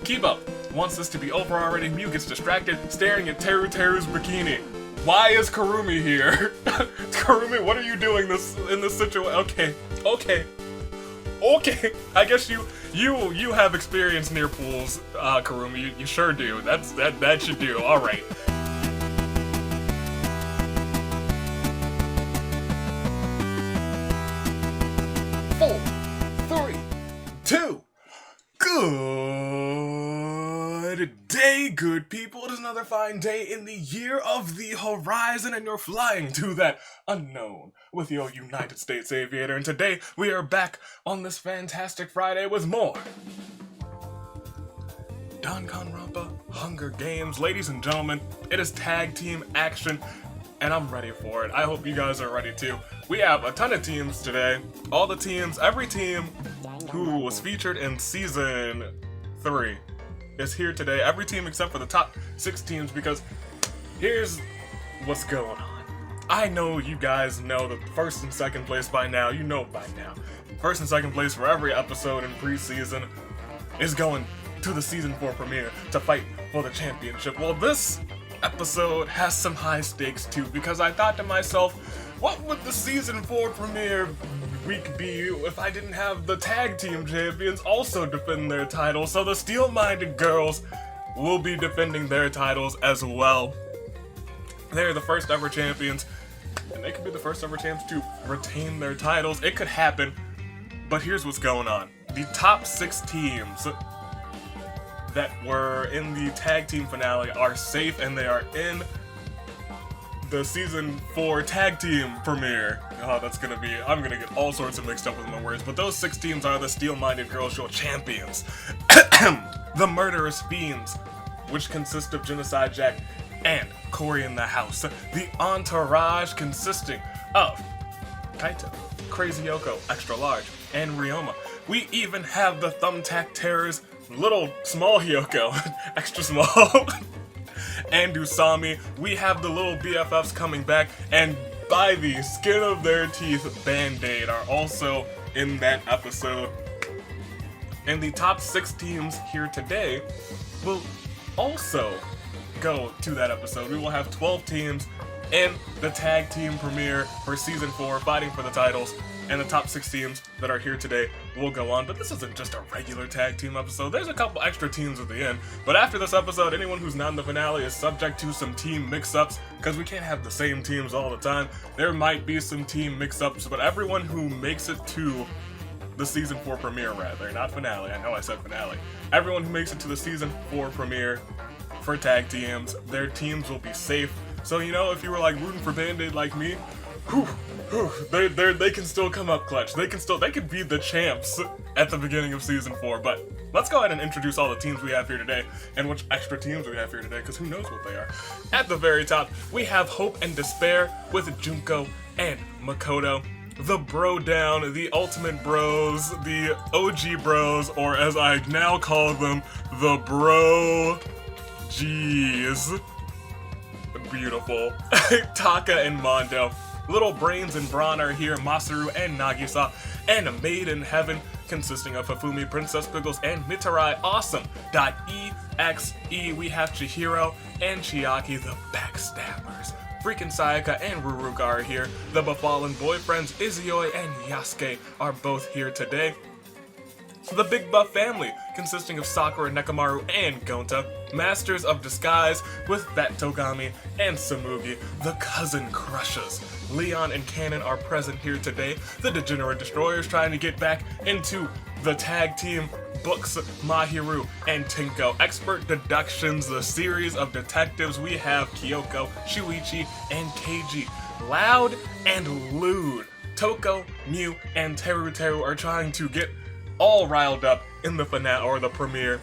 Keep up wants this to be over already. Mew gets distracted, staring at Teru's bikini. Why is Karumi here? Karumi, what are you doing in this situation? Okay. I guess you have experience near pools, Karumi. You sure do. That should do. All right. Four, three, two. Good day, good people. It is another fine day in the year of the horizon, and you're flying to that unknown with your United States Aviator. And today we are back on this fantastic Friday with more Danganronpa Hunger Games. Ladies and gentlemen, it is tag team action, and I'm ready for it. I hope you guys are ready too. We have a ton of teams today. All the teams, every team who was featured in Season 3 is here today. Every team except for the top 6 teams, because here's what's going on. I know you guys know the first and second place by now. You know by now. First and second place for every episode in preseason is going to the Season 4 premiere to fight for the championship. Well, this episode has some high stakes too, because I thought to myself, what would the Season 4 premiere week be if I didn't have the tag team champions also defend their titles? So the Steel-Minded Girls will be defending their titles as well. They're the first ever champions, and they could be the first ever champs to retain their titles. It could happen, but here's what's going on. The top 6 teams that were in the tag team finale are safe, and they are in the Season 4 tag team premiere. Oh, I'm gonna get all sorts of mixed up with my words, but those 6 teams are the Steel-Minded Girls, your champions. The Murderous Fiends, which consist of Genocide Jack and Cory in the House. The Entourage, consisting of Kaito, Crazy Yoko, Extra Large, and Ryoma. We even have the Thumbtack Terrors, Little Small Hyoko, Extra Small, and Usami. We have the little BFFs coming back, and by the skin of their teeth, Band-Aid are also in that episode. And the top 6 teams here today will also go to that episode. We will have 12 teams in the tag team premiere for Season 4 fighting for the titles, and the top 6 teams that are here today will go on. But this isn't just a regular tag team episode. There's a couple extra teams at the end. But after this episode, anyone who's not in the finale is subject to some team mix-ups, because we can't have the same teams all the time. There might be some team mix-ups, but everyone who makes it to the Season 4 premiere, rather, not finale, I know I said finale. Everyone who makes it to the Season 4 premiere for tag teams, their teams will be safe. So, you know, if you were like rooting for Band-Aid like me, they can still come up clutch. They could be the champs at the beginning of Season 4. But let's go ahead and introduce all the teams we have here today, and which extra teams we have here today, because who knows what they are. At the very top, we have Hope and Despair with Junko and Makoto. The Bro Down, the Ultimate Bros, the OG Bros, or as I now call them, the Bro G's. Beautiful. Taka and Mondo. Little Brains and Brawn are here, Masaru and Nagisa, and a Maid in Heaven, consisting of Hifumi, Princess Pickles, and Mitarai Awesome.exe. We have Chihiro and Chiaki, the Backstabbers. Freaking Sayaka and Ruruka are here. The Befallen Boyfriends, Izuyoi and Yasuke, are both here today. The Big Buff Family, consisting of Sakura, Nekomaru, and Gonta. Masters of Disguise with Bat Togami and Samugi. The Cousin Crushes. Leon and Cannon are present here today. The Degenerate Destroyers trying to get back into the tag team books, Mahiru and Tinko. Expert Deductions, the series of detectives. We have Kyoko, Shuichi, and Keiji. Loud and lewd. Toko, Mew, and Teru are trying to get all riled up in the finale or the premiere.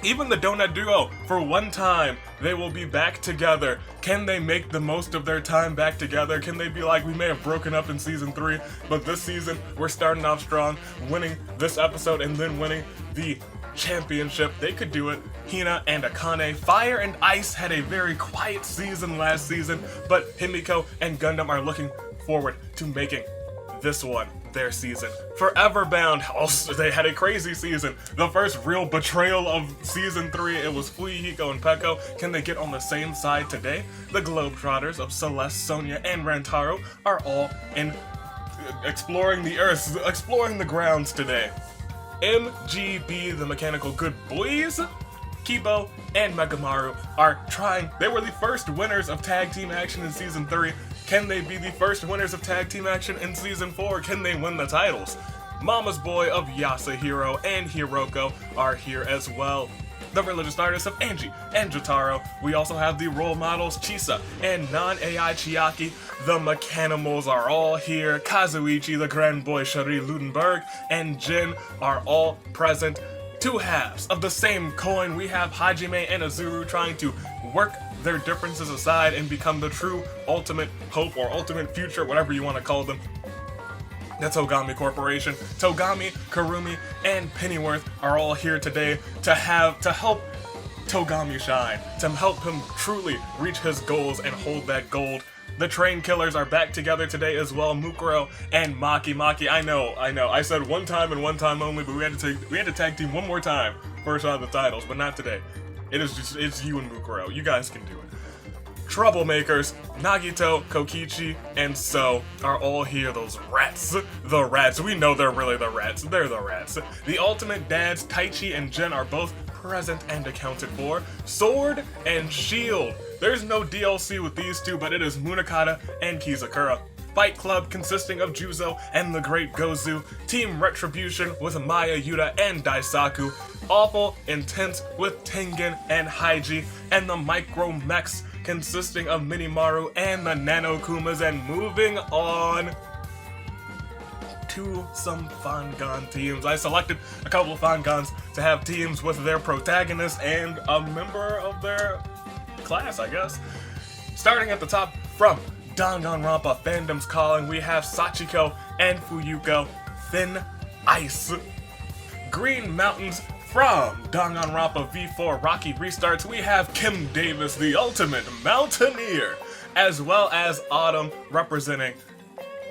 Even the Donut Duo, for one time, they will be back together. Can they make the most of their time back together? Can they be like, we may have broken up in Season 3, but this season, we're starting off strong, winning this episode and then winning the championship? They could do it. Hina and Akane. Fire and Ice had a very quiet season last season, but Himiko and Gundam are looking forward to making this one their season. Forever Bound, also, they had a crazy season. The first real betrayal of season 3, it was Fuyuhiko and Peko. Can they get on the same side today? The Globetrotters of Celeste, Sonia, and Rantaro are all in exploring the earth, exploring the grounds today. MGB, the Mechanical Good Boys, Kibo, and Megamaru are trying. They were the first winners of tag team action in season 3. Can they be the first winners of tag team action in season 4? Can they win the titles? Mama's Boy of Yasuhiro and Hiroko are here as well. The religious artists of Angie and Jotaro. We also have the role models Chisa and non-AI Chiaki. The Mechanimals are all here. Kazuichi, the grand boy Shari Ludenberg, and Jin are all present. Two halves of the same coin. We have Hajime and Azuru trying to work their differences aside and become the true ultimate hope or ultimate future, whatever you want to call them. The Togami Corporation. Togami, Kurumi, and Pennyworth are all here today to help Togami shine, to help him truly reach his goals and hold that gold. The Train Killers are back together today as well. Mukuro and Maki. I know. I said one time and one time only, but we had to tag team one more time for a shot at the titles, but not today. It's you and Mukuro. You guys can do it. Troublemakers, Nagito, Kokichi, and So are all here. Those rats. The rats. We know they're really the rats. They're the rats. The Ultimate Dads, Taichi and Jin, are both present and accounted for. Sword and Shield. There's no DLC with these two, but it is Munakata and Kizakura. Fight Club consisting of Juzo and the Great Gozu. Team Retribution with Maya, Yuta, and Daisaku. Awful Intense with Tengen and Haiji. And the Micro Mechs consisting of Minimaru and the Nanokumas. And moving on to some Fangon teams. I selected a couple of Fangons to have teams with their protagonist and a member of their class, I guess. Starting at the top from Danganronpa Fandom's Calling, we have Sachiko and Fuyuko, Thin Ice. Green Mountains from Danganronpa V4 Rocky Restarts, we have Kim Davis, the ultimate mountaineer, as well as Autumn representing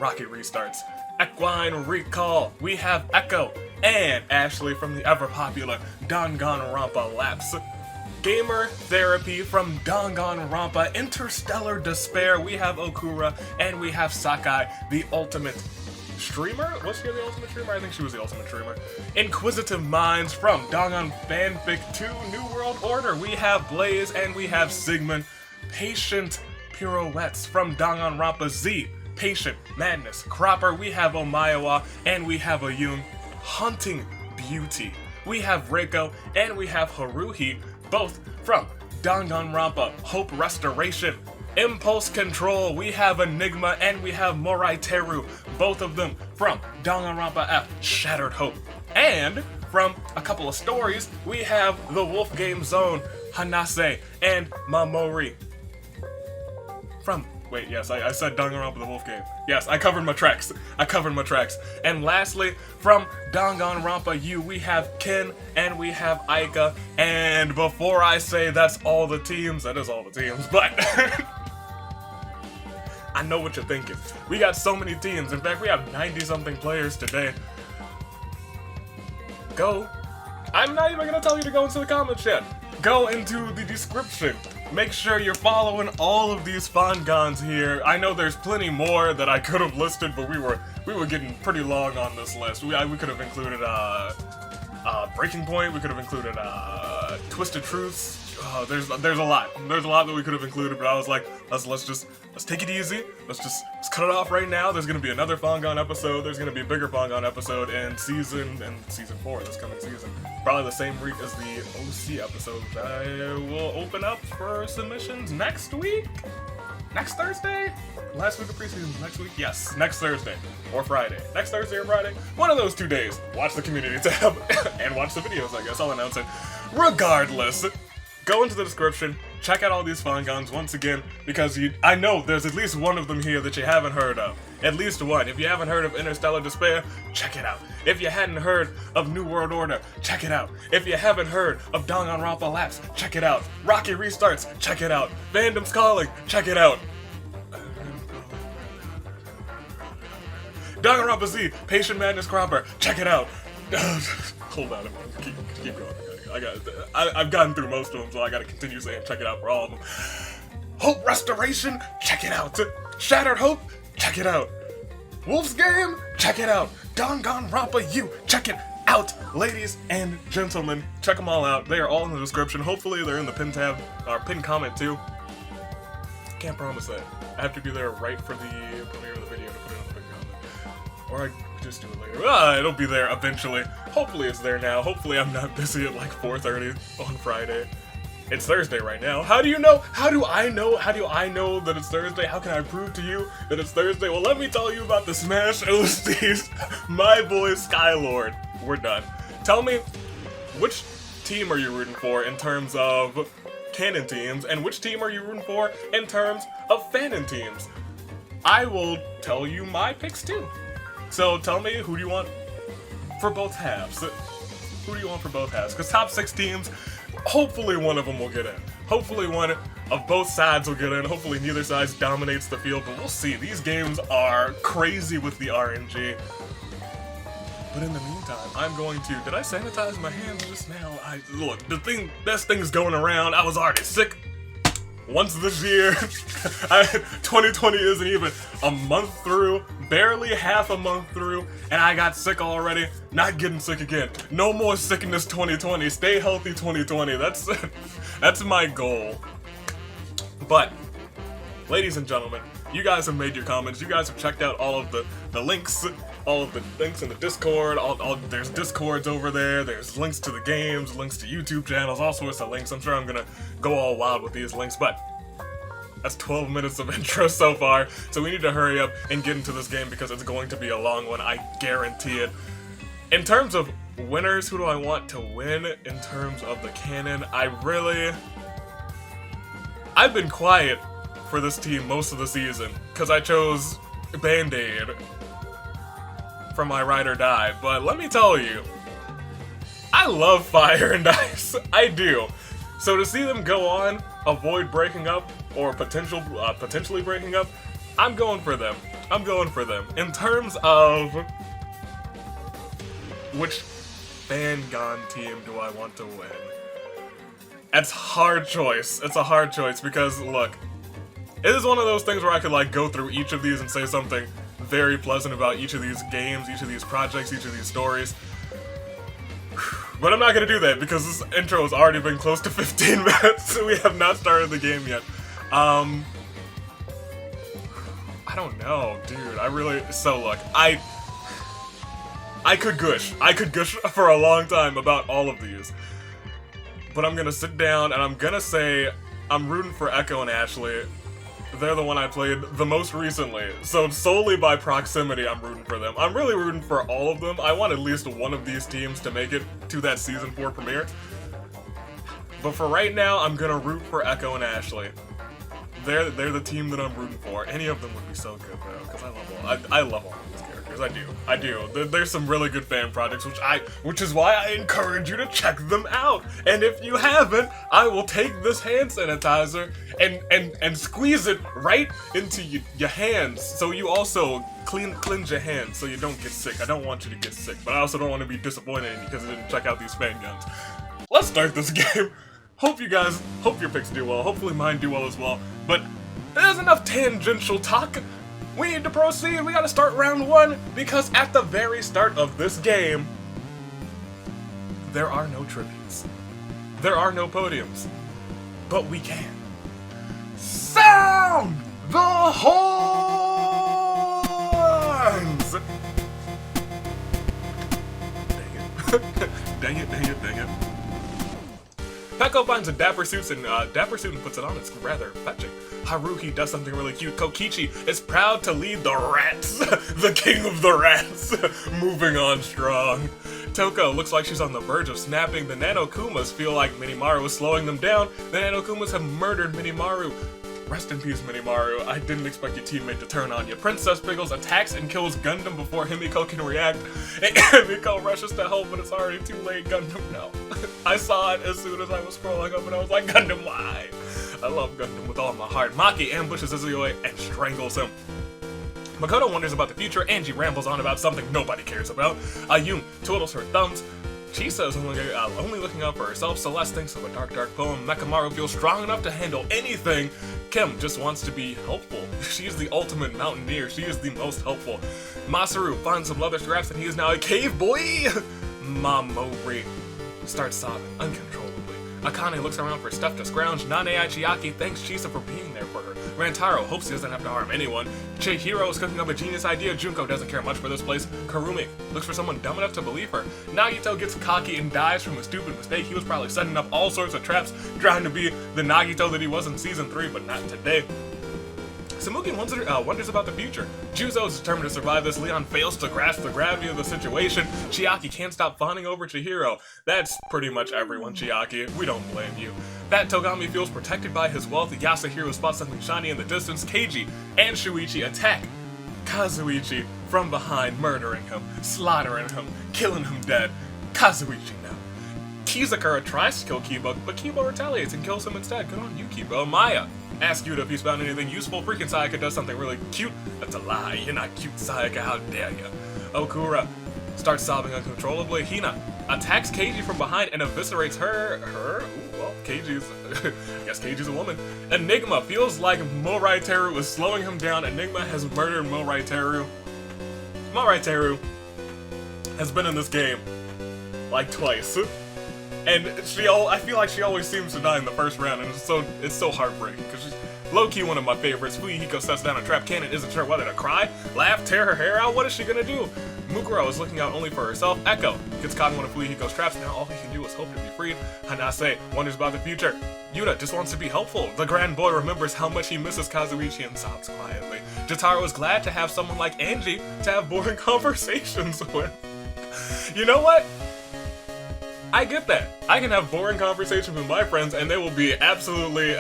Rocky Restarts. Equine Recall, we have Echo and Ashley from the ever-popular Danganronpa Lapse. Gamer Therapy from Danganronpa Interstellar Despair, we have Okura, and we have Sakai, the ultimate streamer? Was she the ultimate streamer? I think she was the ultimate streamer. Inquisitive Minds from DanganFanfic 2 New World Order, we have Blaze and we have Sigmund. Patient Pirouettes from Danganronpa Z, Patient Madness Cropper, we have Omaewa, and we have Ayun. Hunting Beauty, we have Reiko, and we have Haruhi, both from Danganronpa Hope Restoration. Impulse Control, we have Enigma, and we have Morai Teru, both of them from Danganronpa F Shattered Hope. And from a couple of stories, we have the Wolf Game Zone, Hanase, and Mamori. Wait, yes, I said Danganronpa the Wolf Game. Yes, I covered my tracks. And lastly, from Danganronpa U, we have Ken and we have Aika. And before I say that's all the teams, that is all the teams, but I know what you're thinking. We got so many teams. In fact, we have 90-something players today. I'm not even gonna tell you to go into the comments yet. Go into the description. Make sure you're following all of these Fangons here. I know there's plenty more that I could have listed, but we were getting pretty long on this list. We could have included Breaking Point. We could have included Twisted Truths. There's a lot. There's a lot that we could have included, but I was like, let's take it easy. Let's cut it off right now. There's gonna be another Fangon episode. There's gonna be a bigger Fangon episode in season 4 this coming season. Probably the same week as the OC episode. I will open up for submissions next week. Next Thursday? Last week of preseason, next week? Yes, next Thursday or Friday. Next Thursday or Friday? One of those 2 days. Watch the community tab and watch the videos, I guess. I'll announce it. Regardless, go into the description, check out all these Fangons once again, because I know there's at least one of them here that you haven't heard of. At least one. If you haven't heard of Interstellar Despair, check it out. If you hadn't heard of New World Order, check it out. If you haven't heard of Danganronpa Lapse, check it out. Rocky Restarts, check it out. Fandom's Calling, check it out. Danganronpa Z, Patient Madness Cropper, check it out. Hold on, keep going. I've gotten through most of them, so I gotta continue saying check it out for all of them. Hope Restoration, check it out. Shattered Hope, check it out. Wolf's Game, check it out. Danganronpa U, check it out. Ladies and gentlemen, check them all out. They are all in the description. Hopefully they're in the pin tab, or pin comment too. Can't promise that. I have to be there right for the premiere of the video to put it on the pin comment. Or I just do it later. It'll be there eventually. Hopefully it's there now. Hopefully I'm not busy at like 4:30 on Friday. It's Thursday right now. How do you know? How do I know? How do I know that it's Thursday? How can I prove to you that it's Thursday? Well, let me tell you about the Smash OCs. My boy Skylord. We're done. Tell me, which team are you rooting for in terms of canon teams, and which team are you rooting for in terms of fanon teams? I will tell you my picks too. So tell me, who do you want for both halves? Who do you want for both halves? Because top 6 teams, hopefully one of them will get in. Hopefully one of both sides will get in. Hopefully neither side dominates the field, but we'll see. These games are crazy with the RNG. But in the meantime, I'm going to... Did I sanitize my hands just now? Look, best thing is going around. I was already sick once this year. 2020 isn't even a month through, barely half a month through, and I got sick already. Not getting sick again. No more sickness 2020. Stay healthy 2020. That's my goal. But, ladies and gentlemen, you guys have made your comments. You guys have checked out all of the links. All of the links in the Discord, there's Discords over there, there's links to the games, links to YouTube channels, all sorts of links. I'm sure I'm gonna go all wild with these links, but that's 12 minutes of intro so far, so we need to hurry up and get into this game because it's going to be a long one, I guarantee it. In terms of winners, who do I want to win in terms of the canon? I've been quiet for this team most of the season, because I chose Band-Aid for my Ride or Die, but let me tell you, I love Fire and Ice. I do. So to see them go on, avoid breaking up, or potentially breaking up, I'm going for them. I'm going for them. In terms of which Dangan team do I want to win? It's a hard choice. It's a hard choice because, look, it is one of those things where I could like go through each of these and say something very pleasant about each of these games, each of these projects, each of these stories. But I'm not gonna do that because this intro has already been close to 15 minutes, so we have not started the game yet. I don't know, dude. So look, I could gush. I could gush for a long time about all of these. But I'm gonna sit down and I'm gonna say I'm rooting for Echo and Ashley. They're the one I played the most recently, so solely by proximity I'm rooting for them. I'm really rooting for all of them. I want at least one of these teams to make it to that Season 4 premiere. But for right now, I'm gonna root for Echo and Ashley. They're the team that I'm rooting for. Any of them would be so good though, because I love all of these characters. I do. There's some really good fan projects, which is why I encourage you to check them out. And if you haven't, I will take this hand sanitizer and squeeze it right into your hands, so you also cleanse your hands, so you don't get sick. I don't want you to get sick, but I also don't want to be disappointed in you because I didn't check out these fan guns. Let's start this game. Hope your picks do well. Hopefully mine do well as well. But there's enough tangential talk. We need to proceed. We gotta start round 1 because at the very start of this game, there are no tributes. There are no podiums. But we can. Sound the horns! Dang it. Peko finds a dapper suit and puts it on. It's rather fetching. Haruhi does something really cute. Kokichi is proud to lead the rats. The king of the rats. Moving on strong. Toko looks like she's on the verge of snapping. The Nanokumas feel like Minimaru is slowing them down. The Nanokumas have murdered Minimaru. Rest in peace, Minimaru. I didn't expect your teammate to turn on you. Princess Pickles attacks and kills Gundam before Himiko can react. And Himiko rushes to help, but it's already too late. Gundam, no. I saw it as soon as I was scrolling up and I was like, Gundam, why? I love Gundam with all my heart. Maki ambushes Izuyoi and strangles him. Makoto wonders about the future, Angie rambles on about something nobody cares about, Ayun twiddles her thumbs, Chisa is only looking out for herself, Celeste thinks of a dark poem, Mekamaru feels strong enough to handle anything, Kim just wants to be helpful, she is the ultimate mountaineer, she is the most helpful, Masaru finds some leather straps and he is now a cave boy, Mamori starts sobbing uncontrollably. Akane looks around for stuff to scrounge. Nane Chiaki thanks Chisa for being there for her. Rantaro hopes he doesn't have to harm anyone. Chihiro is cooking up a genius idea. Junko doesn't care much for this place. Karumi looks for someone dumb enough to believe her. Nagito gets cocky and dies from a stupid mistake. He was probably setting up all sorts of traps, trying to be the Nagito that he was in Season 3, but not today. Samuki wonders about the future. Juzo is determined to survive this. Leon fails to grasp the gravity of the situation. Chiaki can't stop fawning over Chihiro. That's pretty much everyone, Chiaki. We don't blame you. Fat Togami feels protected by his wealth. Yasuhiro spots something shiny in the distance. Keiji and Shuichi attack Kazuichi from behind, murdering him, slaughtering him, killing him dead. Kazuichi now. Kizakura tries to kill Kiba, but Kiba retaliates and kills him instead. Good on you, Kiba. Maya asks Yuta if he's found anything useful. Freaking Sayaka does something really cute. That's a lie. You're not cute, Sayaka. How dare you? Okura starts sobbing uncontrollably. Hina attacks Keiji from behind and eviscerates her? Ooh, well, Keiji's... I guess Keiji's a woman. Enigma feels like Morai Teru is slowing him down. Enigma has murdered Morai Teru. Morai Teru has been in this game like twice. And I feel like she always seems to die in the first round, and it's so heartbreaking, because she's low-key one of my favorites. Fuyuhiko sets down a trap cannon, isn't sure whether to cry, laugh, tear her hair out, what is she gonna do? Mukuro is looking out only for herself. Echo gets caught in one of Fuyuhiko's traps, now all he can do is hope to be freed. Hanase wonders about the future. Yuta just wants to be helpful. The grand boy remembers how much he misses Kazuichi and sobs quietly. Jotaro is glad to have someone like Angie to have boring conversations with. You know what? I get that. I can have boring conversations with my friends and they will be absolutely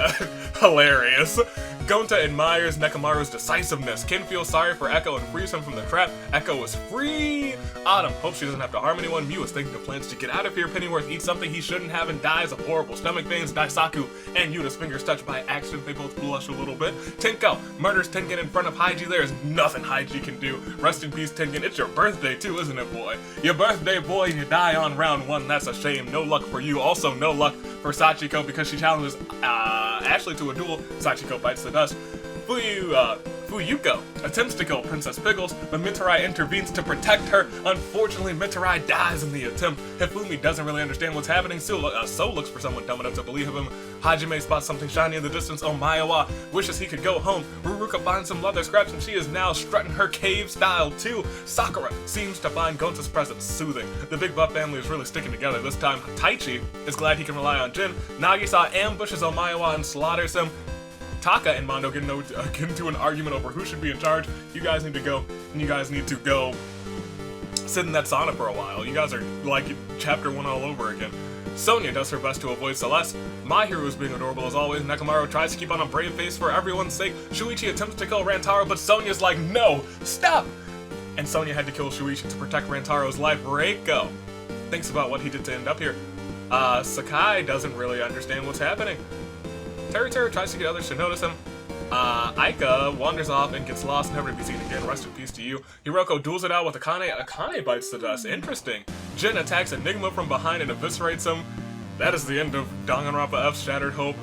hilarious. Gonta admires Nekamaru's decisiveness. Ken feels sorry for Echo and frees him from the trap. Echo is free! Autumn hopes she doesn't have to harm anyone. Mew is thinking of plans to get out of here. Pennyworth eats something he shouldn't have and dies of horrible stomach pains. Daisaku and Yuta's fingers touched by accident. They both blush a little bit. Tenko murders Tengen in front of Haiji. There's nothing Haiji can do. Rest in peace, Tengen. It's your birthday too, isn't it, boy? Your birthday, boy, you die on round 1. That's a shame. No luck for you. Also, no luck for Sachiko because she challenges Ashley to a duel. Sachiko bites the dust. Fuyuko attempts to kill Princess Pickles, but Mitarai intervenes to protect her. Unfortunately, Mitarai dies in the attempt. Hifumi doesn't really understand what's happening, so looks for someone dumb enough to believe him. Hajime spots something shiny in the distance. Omayawa wishes he could go home. Ruruka finds some leather scraps and she is now strutting her cave style too. Sakura seems to find Gonta's presence soothing. The Big Buff family is really sticking together this time. Taichi is glad he can rely on Jin. Nagisa ambushes Omayawa and slaughters him. Taka and Mondo get into an argument over who should be in charge. You guys need to go, and you guys need to go sit in that sauna for a while. You guys are like chapter 1 all over again. Sonia does her best to avoid Celeste. My hero is being adorable as always. Nekamaru tries to keep on a brave face for everyone's sake. Shuichi attempts to kill Rantaro, but Sonia's like, no, stop! And Sonia had to kill Shuichi to protect Rantaro's life. Reiko thinks about what he did to end up here. Sakai doesn't really understand what's happening. Teru tries to get others to notice him. Aika wanders off and gets lost, never to be seen again. Rest in peace to you. Hiroko duels it out with Akane. Akane bites the dust. Interesting. Jin attacks Enigma from behind and eviscerates him. That is the end of Danganronpa F's Shattered Hope.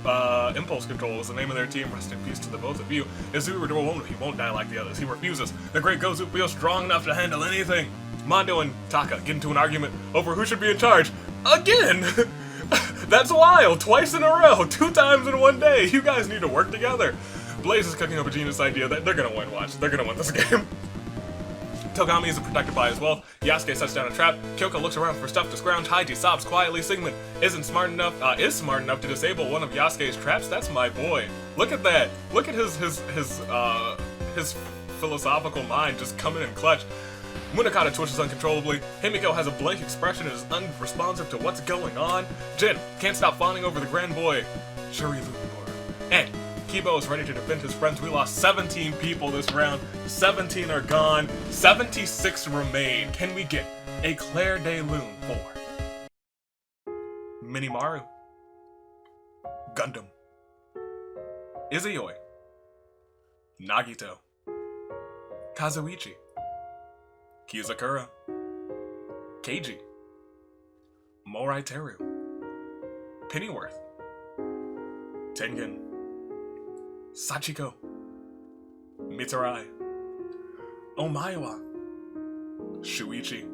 Impulse Control is the name of their team. Rest in peace to the both of you. Izuru he won't die like the others. He refuses. The great Gozu feels strong enough to handle anything. Mondo and Taka get into an argument over who should be in charge. Again! That's wild! Twice in a row! 2 times in one day! You guys need to work together! Blaze is cooking up a genius idea that they're gonna win, watch. They're gonna win this game. Togami isn't protected by his wealth. Yasuke sets down a trap. Kyoko looks around for stuff to scrounge. Haiji sobs quietly. Sigmund is smart enough to disable one of Yasuke's traps. That's my boy. Look at that. Look at his philosophical mind just coming in clutch. Munakata twitches uncontrollably. Himiko has a blank expression and is unresponsive to what's going on. Jin can't stop fawning over the grand boy, Shuri Lupimura. And Kibo is ready to defend his friends. We lost 17 people this round. 17 are gone. 76 remain. Can we get a Claire de Lune for Minimaru, Gundam, Izuyoi, Nagito, Kazuichi, Kizakura, Keiji, Morai Teru, Pennyworth, Tengen, Sachiko, Mitarai, Omaiwa, Shuichi,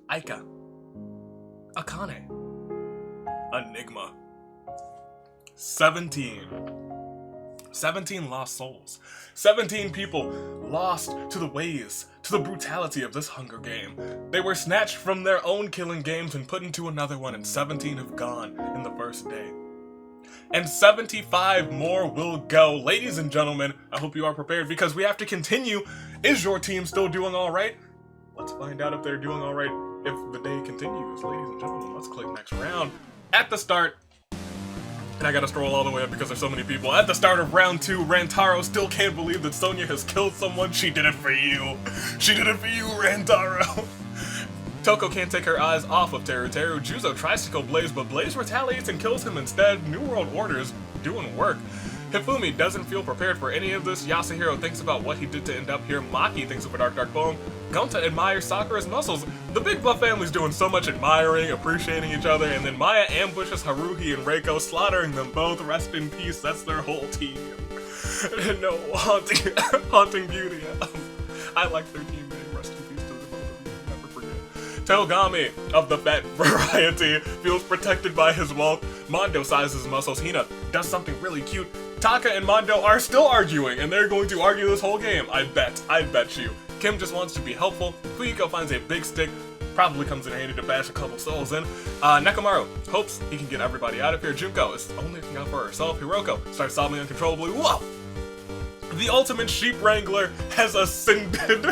Aika, Akane, Enigma. 17 lost souls. 17 people lost to the ways, to the brutality of this Hunger Game. They were snatched from their own killing games and put into another one, and 17 have gone in the first day. And 75 more will go. Ladies and gentlemen, I hope you are prepared because we have to continue. Is your team still doing alright? Let's find out if they're doing alright if the day continues. Ladies and gentlemen, let's click next round. At the start, and I gotta stroll all the way up because there's so many people. At the start of round 2, Rantaro still can't believe that Sonya has killed someone. She did it for you. She did it for you, Rantaro. Toko can't take her eyes off of Teru. Juzo tries to kill Blaze, but Blaze retaliates and kills him instead. New World Order is doing work. Hifumi doesn't feel prepared for any of this. Yasuhiro thinks about what he did to end up here. Maki thinks of a dark poem. Gonta admires Sakura's muscles. The Big Buff family's doing so much admiring, appreciating each other, and then Maya ambushes Haruhi and Reiko, slaughtering them both. Rest in peace, that's their whole team. No, haunting beauty. I like their team name. Rest in peace to the both of you. Never forget. Togami, of the fat variety, feels protected by his wealth. Mondo sizes muscles. Hina does something really cute. Taka and Mondo are still arguing, and they're going to argue this whole game. I bet you. Kim just wants to be helpful. Fuyuko finds a big stick, probably comes in handy to bash a couple souls in. Nekomaru hopes he can get everybody out of here. Junko is only looking out for herself. Hiroko starts sobbing uncontrollably. Whoa! The ultimate sheep wrangler has ascended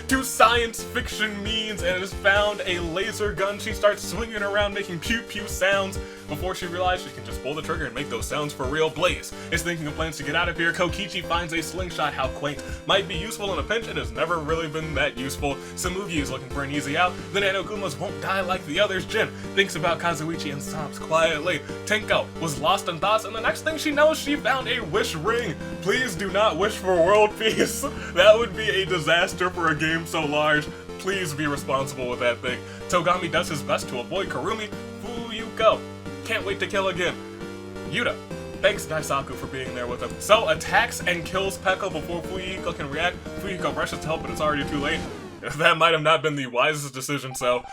to science fiction means and has found a laser gun. She starts swinging around making pew pew sounds before she realizes she can just pull the trigger and make those sounds for real. Blaze is thinking of plans to get out of here. Kokichi finds a slingshot. How quaint. Might be useful in a pinch. It has never really been that useful. Samugi is looking for an easy out. The Nanokumas won't die like the others. Jin thinks about Kazuichi and sobs quietly. Tenko was lost in thoughts, and the next thing she knows, she found a wish ring. Please do not wish for world peace. That would be a disaster for a game so large. Please be responsible with that thing. Togami does his best to avoid Karumi. Fuyuko can't wait to kill again. Yuta thanks Daisaku for being there with him. So attacks and kills Peko before Fuyuko can react. Fuyuko rushes to help, but it's already too late. That might have not been the wisest decision, so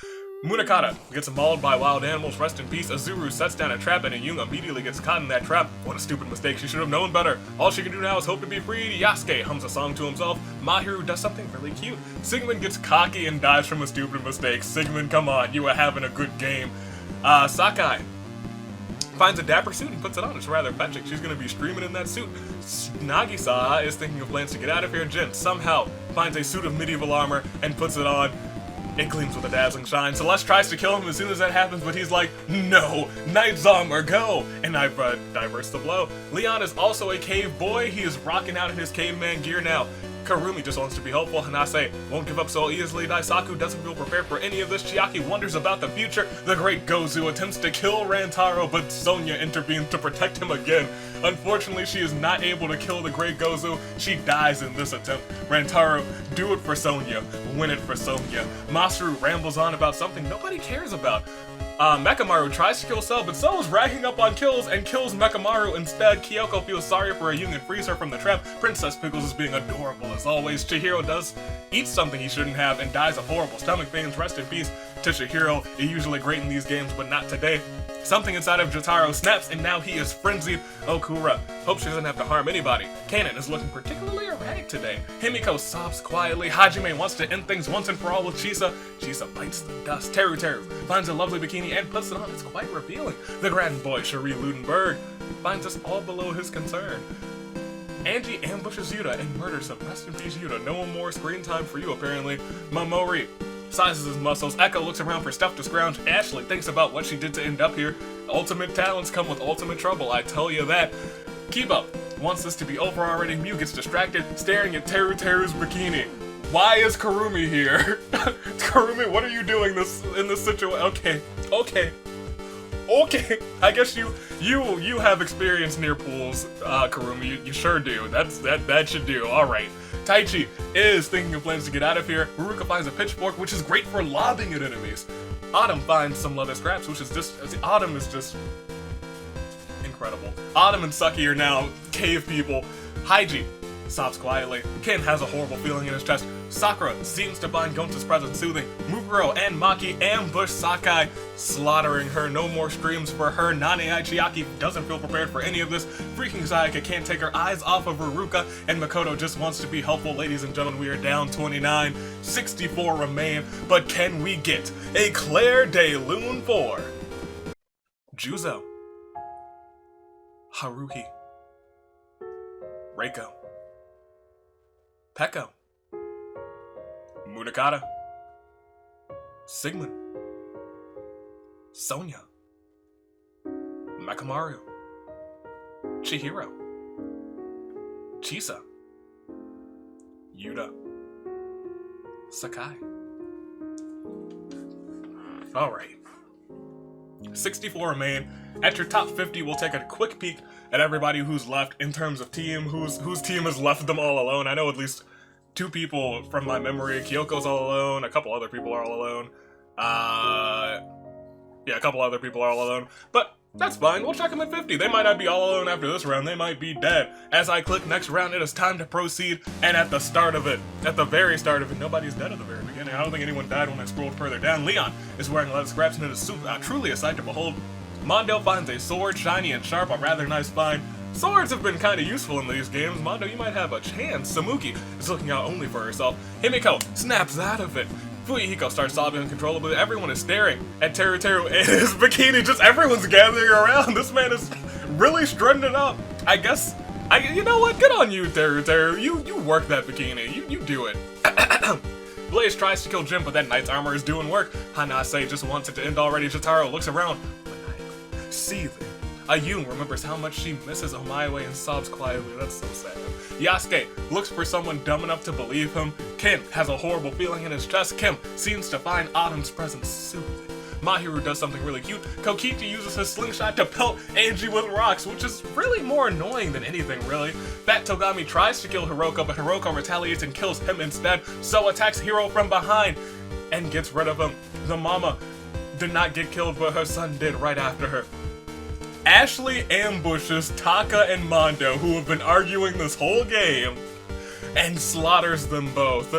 Munakata gets mauled by wild animals. Rest in peace. Azuru sets down a trap and Ayung immediately gets caught in that trap. What a stupid mistake. She should have known better. All she can do now is hope to be freed. Yasuke hums a song to himself. Mahiru does something really cute. Sigmund gets cocky and dies from a stupid mistake. Sigmund, come on. You were having a good game. Sakai finds a dapper suit and puts it on. It's rather fetching. She's going to be streaming in that suit. Nagisa is thinking of plans to get out of here. Jin somehow finds a suit of medieval armor and puts it on. It gleams with a dazzling shine. Celeste tries to kill him as soon as that happens, but he's like, no, knight's armor, go! And I diverts the blow. Leon is also a cave boy. He is rocking out in his caveman gear now. Karumi just wants to be helpful. Hanase won't give up so easily. Daisaku doesn't feel prepared for any of this. Chiaki wonders about the future. The great Gozu attempts to kill Rantaro, but Sonya intervenes to protect him again. Unfortunately, she is not able to kill the great Gozu. She dies in this attempt. Rantaro, do it for Sonya. Win it for Sonya. Masaru rambles on about something nobody cares about. Mekamaru tries to kill Cell, but Cell is racking up on kills and kills Mekamaru instead. Kyoko feels sorry for Ayung and frees her from the trap. Princess Pickles is being adorable as always. Chihiro does eat something he shouldn't have and dies of horrible stomach pains. Rest in peace to Chihiro. He's usually great in these games, but not today. Something inside of Jotaro snaps, and now he is frenzied. Okura hopes she doesn't have to harm anybody. Kanon is looking particularly erratic today. Himiko sobs quietly. Hajime wants to end things once and for all with Chisa. Chisa bites the dust. Teru finds a lovely bikini and puts it on. It's quite revealing. The grand boy, Cherie Ludenberg, finds us all below his concern. Angie ambushes Yuta and murders him. Rest in peace, Yuta. No more screen time for you, apparently. Momori sizes his muscles. Echo looks around for stuff to scrounge. Ashley thinks about what she did to end up here. Ultimate talents come with ultimate trouble, I tell you that. Kiba wants this to be over already. Mew gets distracted, staring at Teru's bikini. Why is Karumi here? Karumi, what are you doing in this situation? Okay. Okay, I guess you have experience near pools, Karumi. You sure do. That should do. All right. Taichi is thinking of plans to get out of here. Haruka finds a pitchfork, which is great for lobbing at enemies. Autumn finds some leather scraps, which is just Autumn is just incredible. Autumn and Suki are now cave people. Haiji sobs quietly. Ken has a horrible feeling in his chest. Sakura seems to find Gonta's presence soothing. Mukuro and Maki ambush Sakai, slaughtering her. No more streams for her. Nane Chiaki doesn't feel prepared for any of this. Freaking Sayaka can't take her eyes off of Haruka, and Makoto just wants to be helpful. Ladies and gentlemen, we are down 29. 64 remain, but can we get a Claire de Lune for Juzo, Haruhi, Reiko, Peko, Munakata, Sigmund, Sonia, Makamaru, Chihiro, Chisa, Yuta, Sakai. Alright. 64 remain. At your top 50, we'll take a quick peek at everybody who's left in terms of team, whose team has left them all alone. I know at least 2 people from my memory. Kyoko's all alone, a couple other people are all alone. Yeah, a couple other people are all alone. But that's fine, we'll check them at 50. They might not be all alone after this round, they might be dead. As I click next round, it is time to proceed, and at the start of it, at the very start of it, nobody's dead at the very beginning. I don't think anyone died when I scrolled further down. Leon is wearing leather scraps, and it is truly a sight to behold. Mondo finds a sword, shiny and sharp, a rather nice find. Swords have been kind of useful in these games. Mondo, you might have a chance. Samuki is looking out only for herself. Himiko snaps out of it. Fuyuhiko starts sobbing uncontrollably. Everyone is staring at Teru in his bikini. Just everyone's gathering around. This man is really strutting it up. You know what? Good on you, Teru. You work that bikini. You do it. Blaze tries to kill Jin, but that knight's armor is doing work. Hanase just wants it to end already. Jotaro looks around, maniacally, seething. Ayun remembers how much she misses Omaewe and sobs quietly. That's so sad. Yasuke looks for someone dumb enough to believe him. Ken has a horrible feeling in his chest. Kim seems to find Autumn's presence soothing. Mahiru does something really cute. Kokichi uses his slingshot to pelt Angie with rocks, which is really more annoying than anything, really. Fat Togami tries to kill Hiroko, but Hiroko retaliates and kills him instead. So attacks Hiro from behind and gets rid of him. The mama did not get killed, but her son did right after her. Ashley ambushes Taka and Mondo, who have been arguing this whole game, and slaughters them both.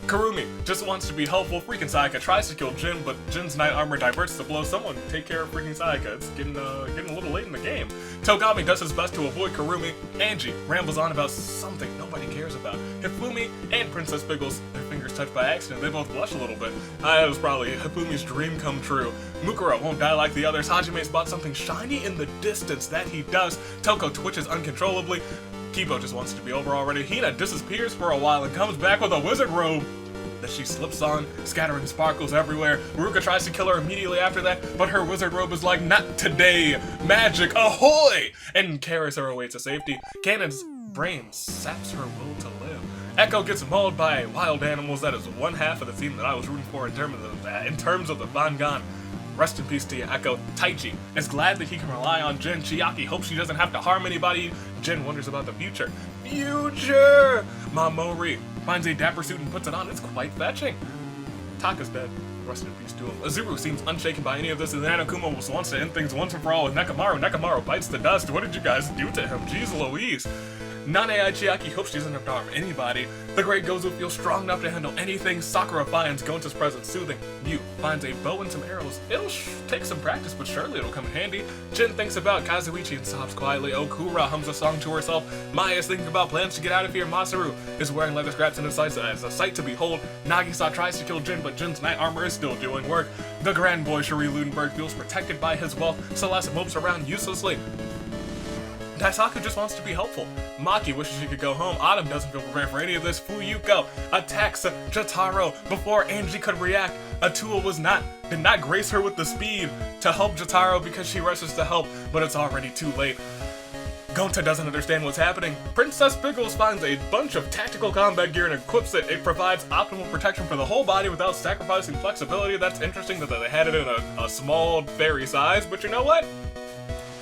Karumi just wants to be helpful. Freaking Sayaka tries to kill Jin, but Jin's knight armor diverts the blow. Someone take care of freaking Sayaka. It's getting a little late in the game. Togami does his best to avoid Karumi. Angie rambles on about something nobody cares about. Hifumi and Princess Biggles, their fingers touch by accident. They both blush a little bit. It was probably Hifumi's dream come true. Mukuro won't die like the others. Hajime spots something shiny in the distance. That he does. Toko twitches uncontrollably. Kipo just wants to be over already. Hina disappears for a while and comes back with a wizard robe that she slips on, scattering sparkles everywhere. Haruka tries to kill her immediately after that, but her wizard robe is like, not today, magic, ahoy! And carries her away to safety. Cannon's brain saps her will to live. Echo gets mauled by wild animals. That is one half of the team that I was rooting for in terms of the Vangan. Rest in peace to you, Echo. Taichi is glad that he can rely on Jin. Chiaki hopes she doesn't have to harm anybody. Jin wonders about the future. Future! Mamori finds a dapper suit and puts it on. It's quite fetching. Taka's dead. Rest in peace to him. Azuru seems unshaken by any of this, and Nanakuma wants to end things once and for all with Nekamaru. Nekamaru bites the dust. What did you guys do to him? Jeez Louise. Nane Chiaki hopes she doesn't have to harm anybody. The Great Gozu feels strong enough to handle anything. Sakura finds Gonta's presence soothing. Yu finds a bow and some arrows. It'll take some practice, but surely it'll come in handy. Jin thinks about Kazuichi and sobs quietly. Okura hums a song to herself. Maya is thinking about plans to get out of here. Masaru is wearing leather scraps in his sights as a sight to behold. Nagisa tries to kill Jin, but Jin's knight armor is still doing work. The grand boy Shuri Ludenberg feels protected by his wealth. Celeste mopes around uselessly. Daisaku just wants to be helpful. Maki wishes she could go home. Autumn doesn't feel prepared for any of this. Fuyuko attacks Jotaro before Angie could react. Atua did not grace her with the speed to help Jotaro because she rushes to help, but it's already too late. Gonta doesn't understand what's happening. Princess Pickles finds a bunch of tactical combat gear and equips it. It provides optimal protection for the whole body without sacrificing flexibility. That's interesting that they had it in a small fairy size, but you know what?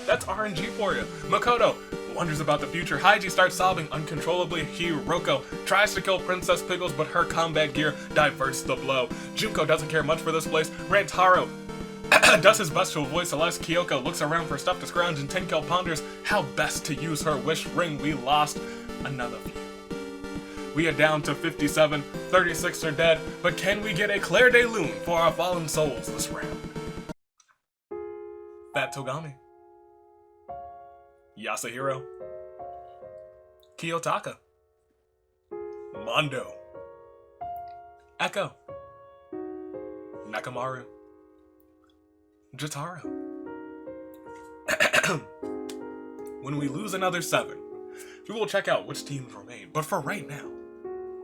That's RNG for you. Makoto wonders about the future. Haiji starts sobbing uncontrollably. Hiroko tries to kill Princess Pickles, but her combat gear diverts the blow. Junko doesn't care much for this place. Rantaro does his best to avoid Celeste. Kyoko looks around for stuff to scrounge, and Tenko ponders how best to use her wish ring. We lost another few. We are down to 57, 36 are dead, but can we get a Claire de Lune for our fallen souls this round? Fat Togami, Yasuhiro, Kiyotaka, Mondo, Echo, Nakamaru, Jotaro. When we lose another 7, we will check out which teams remain, but for right now,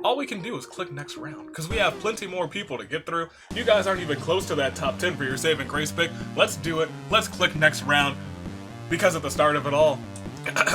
all we can do is click next round, because we have plenty more people to get through. You guys aren't even close to that top 10 for your save and grace pick. Let's do it. Let's click next round, because at the start of it all,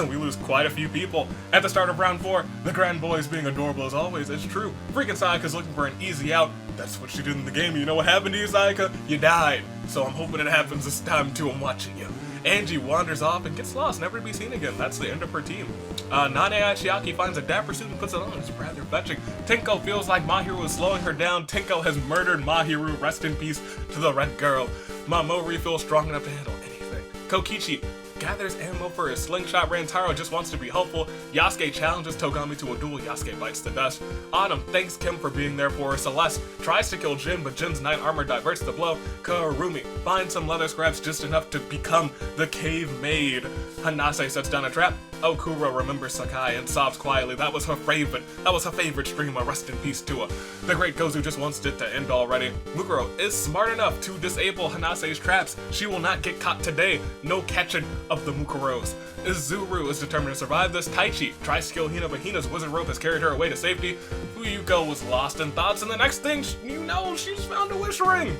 we lose quite a few people. At the start of round 4, the Grand Boys being adorable as always, it's true. Freaking Sayaka's looking for an easy out. That's what she did in the game. You know what happened to you, Sayaka? You died. So I'm hoping it happens this time too. I'm watching you. Angie wanders off and gets lost, never to be seen again. That's the end of her team. Nane Chiaki finds a dapper suit and puts it on. It's rather fetching. Tenko feels like Mahiru is slowing her down. Tenko has murdered Mahiru. Rest in peace to the red girl. Mamori feels strong enough to handle anything. Kokichi gathers ammo for his slingshot. Rantaro just wants to be helpful. Yasuke challenges Togami to a duel. Yasuke bites the dust. Autumn thanks Kim for being there for her. Celeste tries to kill Jin, but Jin's 9 armor diverts the blow. Karumi finds some leather scraps just enough to become the cave maid. Hanase sets down a trap. Okuro remembers Sakai and sobs quietly. That was her favorite streamer. Rest in peace to her. The great Gozu just wants it to end already. Mukuro is smart enough to disable Hanase's traps. She will not get caught today. No catching of the Mukuros. Izuru is determined to survive this. Taichi tries to kill Hina, but Hina's wizard rope has carried her away to safety. Fuyuko was lost in thoughts, and the next thing you know, she's found a wish ring.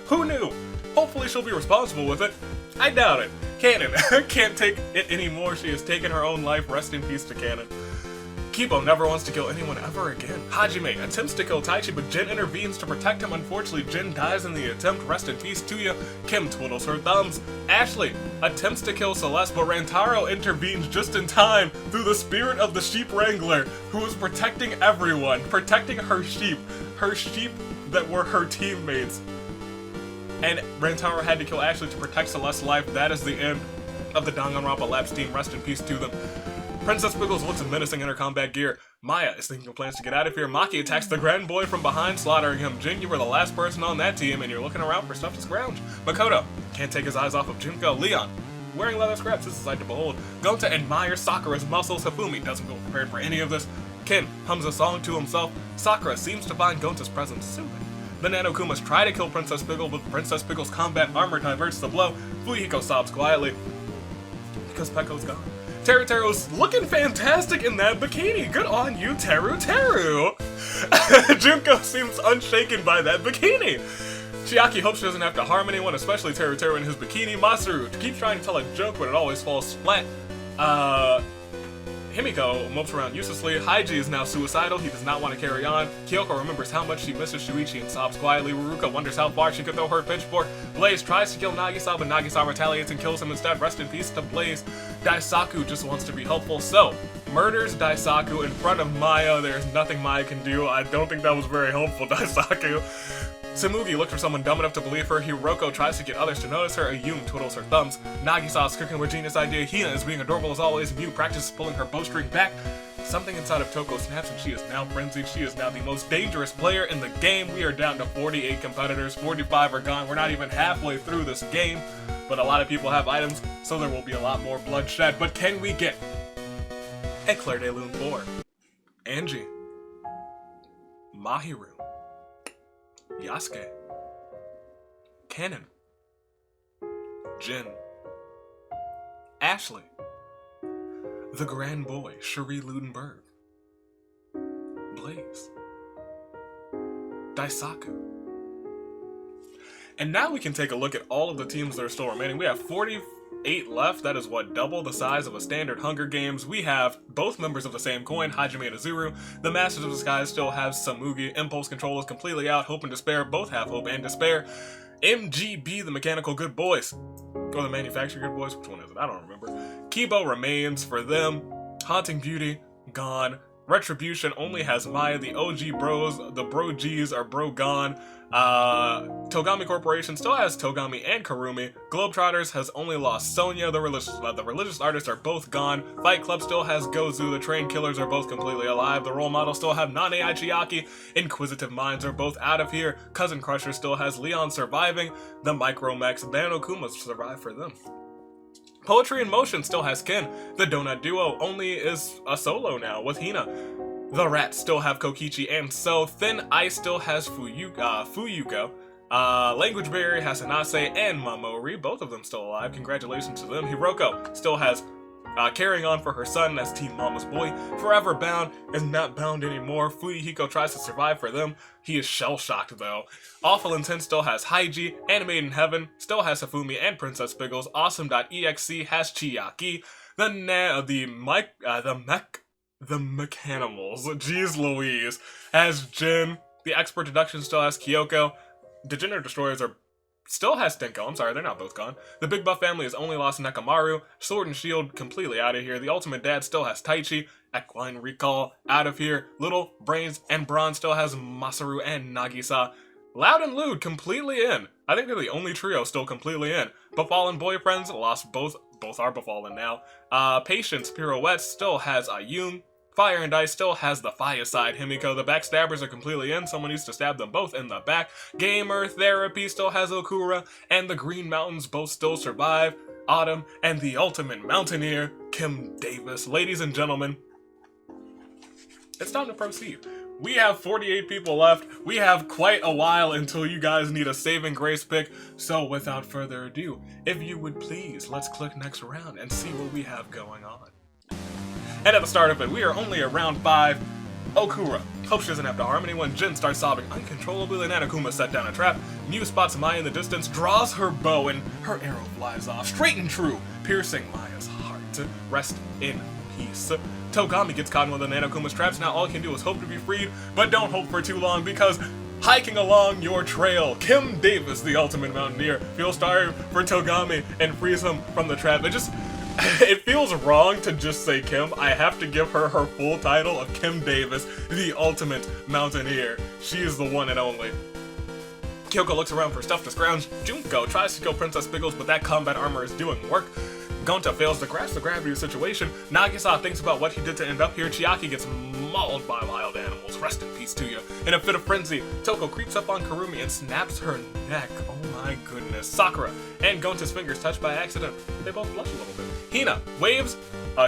Who knew? Hopefully she'll be responsible with it. I doubt it. Canon can't take it anymore. She has taken her own life. Rest in peace to Canon. Kibo never wants to kill anyone ever again. Hajime attempts to kill Taichi, but Jin intervenes to protect him. Unfortunately, Jin dies in the attempt. Rest in peace to you. Kim twiddles her thumbs. Ashley attempts to kill Celeste, but Rantaro intervenes just in time through the spirit of the sheep wrangler, who is protecting everyone, protecting her sheep that were her teammates. And Rantaro had to kill Ashley to protect Celeste's life. That is the end of the Danganronpa Lapse team. Rest in peace to them. Princess Pickles looks menacing in her combat gear. Maya is thinking of plans to get out of here. Maki attacks the Grand Boy from behind, slaughtering him. Jin, you were the last person on that team, and you're looking around for stuff to scrounge. Makoto can't take his eyes off of Junko. Leon, wearing leather scraps, this is a sight to behold. Gonta admires Sakura's muscles. Hifumi doesn't feel prepared for any of this. Ken hums a song to himself. Sakura seems to find Gonta's presence soothing. The Nanokumas try to kill Princess Pickle, but Princess Pickle's combat armor diverts the blow. Fuyuhiko sobs quietly because Pekko's gone. Teru's looking fantastic in that bikini. Good on you, Teru. Junko seems unshaken by that bikini. Chiaki hopes she doesn't have to harm anyone, especially Teru in his bikini. Masaru keeps trying to tell a joke, but it always falls flat. Himiko mopes around uselessly. Haiji is now suicidal. He does not want to carry on. Kyoko remembers how much she misses Shuichi and sobs quietly. Ruruka wonders how far she could throw her pitchfork. Blaze tries to kill Nagisa, but Nagisa retaliates and kills him instead. Rest in peace to Blaze. Daisaku just wants to be helpful, so murders Daisaku in front of Maya. There's nothing Maya can do. I don't think that was very helpful, Daisaku. Samugi looks for someone dumb enough to believe her. Hiroko tries to get others to notice her. Ayumi twiddles her thumbs. Nagisa is cooking with genius idea. Hina is being adorable as always. Mew practices pulling her bowstring back. Something inside of Toko snaps and she is now frenzied. She is now the most dangerous player in the game. We are down to 48 competitors. 45 are gone. We're not even halfway through this game. But a lot of people have items, so there will be a lot more bloodshed. But can we get a Claire de Lune 4? Angie. Mahiru. Yasuke, Kanon, Jin, Ashley, the Grand Boy, Cherie Ludenberg, Blaze, Daisaku. And now we can take a look at all of the teams that are still remaining. We have 40 8 left. That is what, double the size of a standard Hunger Games. We have both members of the same coin, Hajime and Azuru. The Masters of the Sky still have Samugi. Impulse Control is completely out. Hope and Despair both have Hope and Despair. MGB, the Mechanical Good Boys. Or the Manufactured Good Boys, which one is it? I don't remember. Kibo remains for them. Haunting Beauty, gone. Retribution only has Maya, the OG bros, the bro G's are bro gone. Togami Corporation still has Togami and Karumi. Globetrotters has only lost Sonya, the religious artists are both gone. Fight Club still has Gozu, the train killers are both completely alive. The role models still have Nane Aichiaki. Inquisitive Minds are both out of here. Cousin Crusher still has Leon surviving. The Micromax Banokuma survive for them. Poetry in Motion still has Ken. The Donut Duo only is a solo now with Hina. The Rats still have Kokichi and So. Thin Ice still has Fuyuko. Language Barrier has Hanase and Mamori, both of them still alive. Congratulations to them. Hiroko still has Carrying On for her son as Team Mama's Boy. Forever Bound is not bound anymore. Fuyuhiko tries to survive for them. He is shell-shocked though. Awful Intent still has Haiji. Animated in Heaven still has Hifumi and Princess Biggles. Awesome.exe has Chiaki. The Mechanimals, jeez Louise, has Jin. The Expert Deduction still has Kyoko. Degenerate Destroyers still has Tenko. I'm sorry, they're not both gone. The Big Buff family has only lost Nekamaru. Sword and Shield completely out of here. The Ultimate Dad still has Taichi. Equine Recall out of here. Little Brains and Brawn still has Masaru and Nagisa. Loud and Lewd completely in. I think they're the only trio still completely in. Befallen Boyfriends lost both are Befallen now. Patience Pirouettes still has Ayun. Fire and Ice still has the Fire side Himiko. The Backstabbers are completely in. Someone needs to stab them both in the back. Gamer Therapy still has Okura. And the Green Mountains both still survive. Autumn and the Ultimate Mountaineer, Kim Davis. Ladies and gentlemen, it's time to proceed. We have 48 people left. We have quite a while until you guys need a saving grace pick. So without further ado, if you would please, let's click next round and see what we have going on. And at the start of it, we are only at round 5. Okura. Hope she doesn't have to harm anyone. Jin starts sobbing uncontrollably, and Nanakuma set down a trap. Mew spots Maya in the distance, draws her bow, and her arrow flies off, straight and true, piercing Maya's heart. Rest in peace. Togami gets caught in one of the Nanakuma's traps. Now all he can do is hope to be freed, but don't hope for too long, because hiking along your trail, Kim Davis, the Ultimate Mountaineer, feels sorry for Togami and frees him from the trap. It feels wrong to just say Kim. I have to give her her full title of Kim Davis, the Ultimate Mountaineer. She is the one and only. Kyoko looks around for stuff to scrounge. Junko tries to kill Princess Biggles, but that combat armor is doing work. Gonta fails to grasp the gravity of the situation. Nagisa thinks about what he did to end up here. Chiaki gets mauled by wild animals. Rest in peace to you. In a fit of frenzy, Toko creeps up on Karumi and snaps her neck. Oh my goodness. Sakura and Gonta's fingers touch by accident. They both blush a little bit. Hina waves,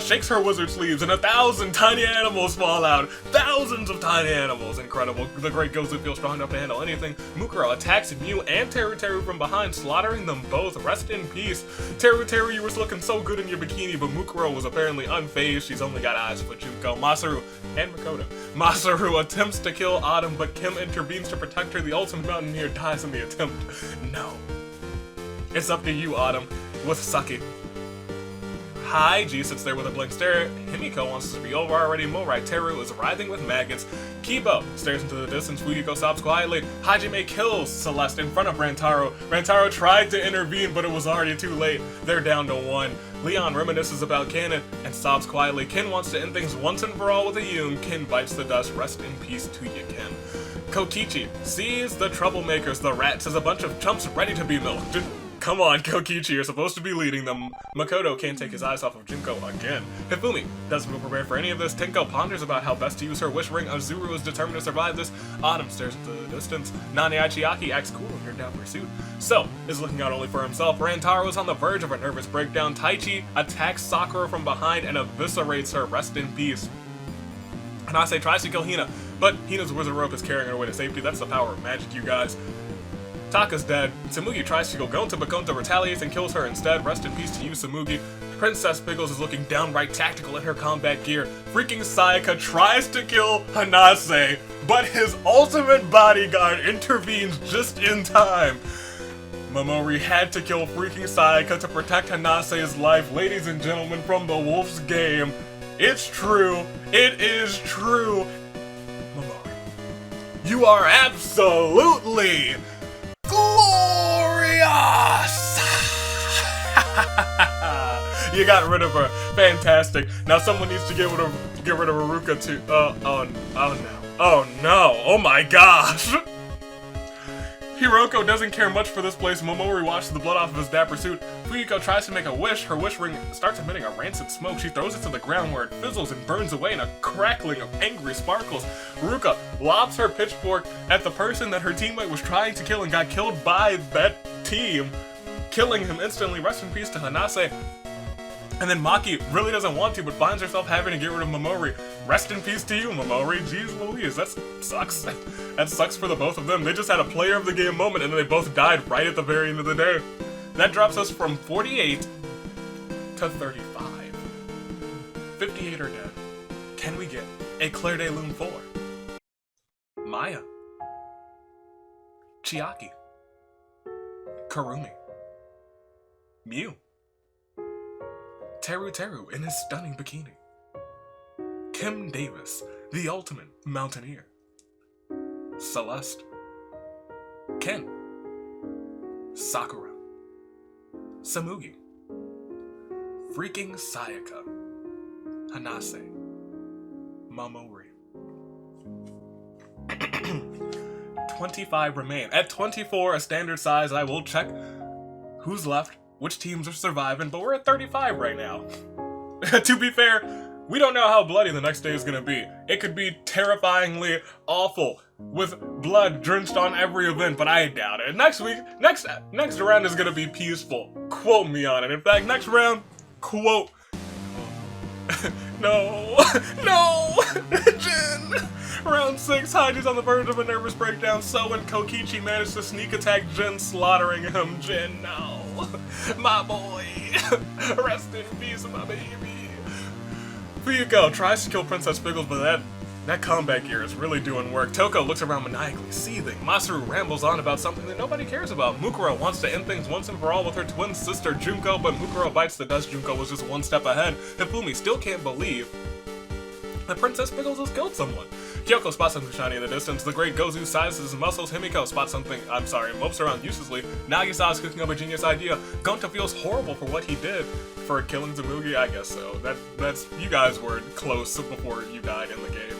shakes her wizard sleeves, and 1,000 tiny animals fall out. Thousands of tiny animals. Incredible. The great Gozu feels strong enough to handle anything. Mukuro attacks Mew and Teru Teru from behind, slaughtering them both. Rest in peace. Teru Teru, you were looking so good in your bikini, but Mukuro was apparently unfazed. She's only got eyes for Junko. Masaru and Makoto. Masaru attempts to kill Autumn, but Kim intervenes to protect her. The Ultimate Mountaineer dies in the attempt. No. It's up to you, Autumn, with Saki. Haiji sits there with a blank stare. Himiko wants this to be over already. Morai Teru is writhing with maggots. Kibo stares into the distance. Fuyuko sobs quietly. Hajime kills Celeste in front of Rantaro. Rantaro tried to intervene, but it was already too late. They're down to 1. Leon reminisces about Kanon and sobs quietly. Ken wants to end things once and for all with a Yun. Ken bites the dust. Rest in peace to you, Ken. Kokichi sees the troublemakers, the rats, as a bunch of chumps ready to be milked. Come on, Kokichi, you're supposed to be leading them. Makoto can't take his eyes off of Junko again. Hifumi doesn't feel prepared for any of this. Tenko ponders about how best to use her wish ring. Azuru is determined to survive this. Autumn stares into the distance. Nane Aichiaki acts cool in her down pursuit. So is looking out only for himself. Rantaro is on the verge of a nervous breakdown. Taichi attacks Sakura from behind and eviscerates her. Rest in peace. Hanase tries to kill Hina, but Hina's wizard rope is carrying her away to safety. That's the power of magic, you guys. Taka's dead. Samugi tries to kill Gonta, but Gonta retaliates and kills her instead. Rest in peace to you, Samugi. Princess Biggles is looking downright tactical in her combat gear. Freaking Sayaka tries to kill Hanase, but his ultimate bodyguard intervenes just in time. Momori had to kill freaking Sayaka to protect Hanase's life. Ladies and gentlemen, from the Wolf's game, it's true. It is true. Momori, you are absolutely glorious! You got rid of her. Fantastic. Now someone needs to get rid of Haruka too. Oh no. Oh no. Oh my gosh. Hiroko doesn't care much for this place. Momori washes the blood off of his dapper suit. Fuyuko tries to make a wish. Her wish ring starts emitting a rancid smoke. She throws it to the ground where it fizzles and burns away in a crackling of angry sparkles. Haruka lobs her pitchfork at the person that her teammate was trying to kill and got killed by that team, killing him instantly. Rest in peace to Hanase. And then Maki really doesn't want to, but finds herself having to get rid of Momori. Rest in peace to you, Momori. Jeez Louise, that sucks. That sucks for the both of them. They just had a player of the game moment, and then they both died right at the very end of the day. That drops us from 48 to 35. 58 are dead. Can we get a Claire de Lune 4? Maya. Chiaki. Karumi. Mew. Teru in his stunning bikini. Kim Davis, the ultimate mountaineer. Celeste. Ken. Sakura. Samugi. Freaking Sayaka. Hanase. Momori. 25 remain. At 24, a standard size, I will check who's left, which teams are surviving, but we're at 35 right now. To be fair, we don't know how bloody the next day is gonna be. It could be terrifyingly awful, with blood drenched on every event, but I doubt it. Next round is gonna be peaceful. Quote me on it. In fact, next round, quote, no, Jin! Round 6, Haiji's on the verge of a nervous breakdown. So when Kokichi managed to sneak attack Jin, slaughtering him. Jin, no. My boy. Rest in peace, my baby. Fuyuko tries to kill Princess Pickles, but that comeback gear is really doing work. Toko looks around maniacally, seething. Masaru rambles on about something that nobody cares about. Mukuro wants to end things once and for all with her twin sister Junko, but Mukuro bites the dust. Junko was just one step ahead. Hifumi still can't believe that Princess Pickles has killed someone. Kyoko spots something shiny in the distance. The great Gozu sizes his muscles. Himiko spots something, mopes around uselessly. Nagisa is cooking up a genius idea. Gonta feels horrible for what he did for killing Zamugi. I guess so. That's you guys were close before you died in the game.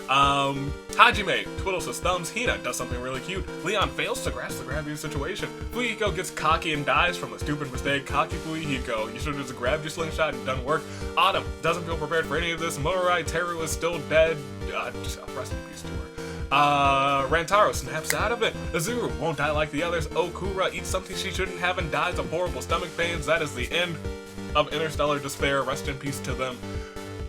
Hajime twiddles his thumbs. Hina does something really cute. Leon fails to grasp the gravity of the situation. Fuyuhiko gets cocky and dies from a stupid mistake. Cocky Fuyuhiko. You should have just grabbed your slingshot and done work. Autumn doesn't feel prepared for any of this. Morai Teru is still dead. Just rest in peace to her. Rantaro snaps out of it. Azuru won't die like the others. Okura eats something she shouldn't have and dies of horrible stomach pains. That is the end of Interstellar Despair. Rest in peace to them.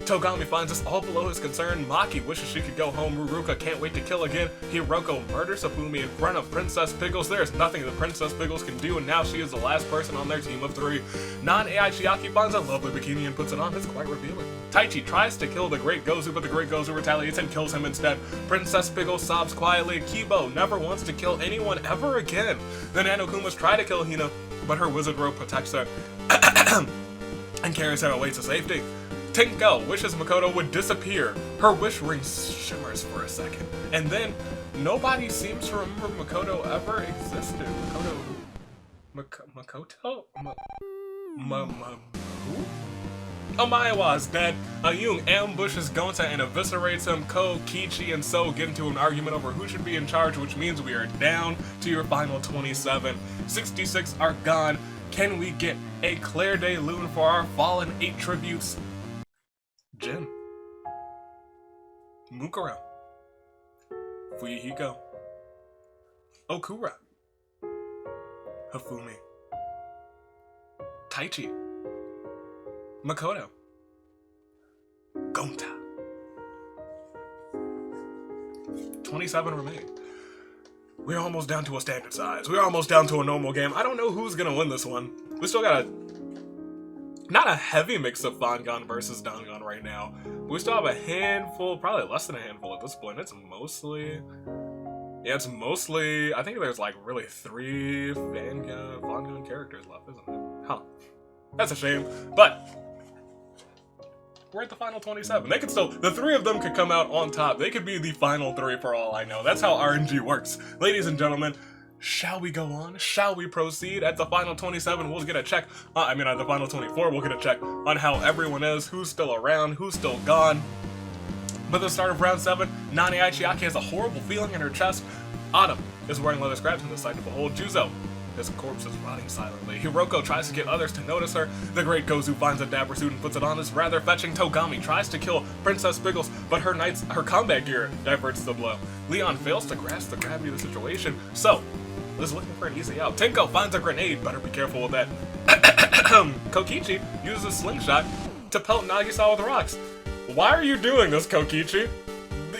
Togami finds us all below his concern. Maki wishes she could go home. Ruruka can't wait to kill again. Hiroko murders Hifumi in front of Princess Pickles. There's nothing that Princess Pickles can do, and now she is the last person on their team of 3. Non-AI Chiaki finds a lovely bikini and puts it on. It's quite revealing. Taichi tries to kill the Great Gozu, but the Great Gozu retaliates and kills him instead. Princess Pickles sobs quietly. Kibo never wants to kill anyone ever again. The Nanokumas try to kill Hina, but her wizard rope protects her and carries her away to safety. Tinko wishes Makoto would disappear. Her wish ring shimmers for a second, and then nobody seems to remember Makoto ever existed. Makoto? Who? Omaewa is dead. Ayung ambushes Gonta and eviscerates him. Ko, Kichi, and So get into an argument over who should be in charge, which means we are down to your final 27. 66 are gone. Can we get a Claire de Lune for our fallen 8 tributes? Jin. Mukuro. Fuyuhiko. Okura. Hifumi. Taichi. Makoto. Gonta. 27 remain. We're almost down to a standard size. We're almost down to a normal game. I don't know who's gonna win this one. We still got not a heavy mix of Fangon versus Dangan right now. We still have a handful, probably less than a handful at this point. It's mostly Yeah, it's mostly, I think there's like really 3 Fandom characters left, isn't it? Huh. That's a shame, but we're at the final 27. They could still, the 3 of them could come out on top. They could be the final 3 for all I know. That's how RNG works. Ladies and gentlemen, shall we go on? Shall we proceed? At the final 27, we'll get a check. At the final 24, we'll get a check on how everyone is, who's still around, who's still gone. But at the start of round 7, Nani Aichiaki has a horrible feeling in her chest. Autumn is wearing leather scraps in the sight to behold. Juzo, his corpse is rotting silently. Hiroko tries to get others to notice her. The great Gozu finds a dapper suit and puts it on his rather fetching. Togami tries to kill Princess Spiggles, but her combat gear diverts the blow. Leon fails to grasp the gravity of the situation, so is looking for an easy out. Tenko finds a grenade, better be careful with that. Kokichi uses a slingshot to pelt Nagisa with rocks. Why are you doing this, Kokichi?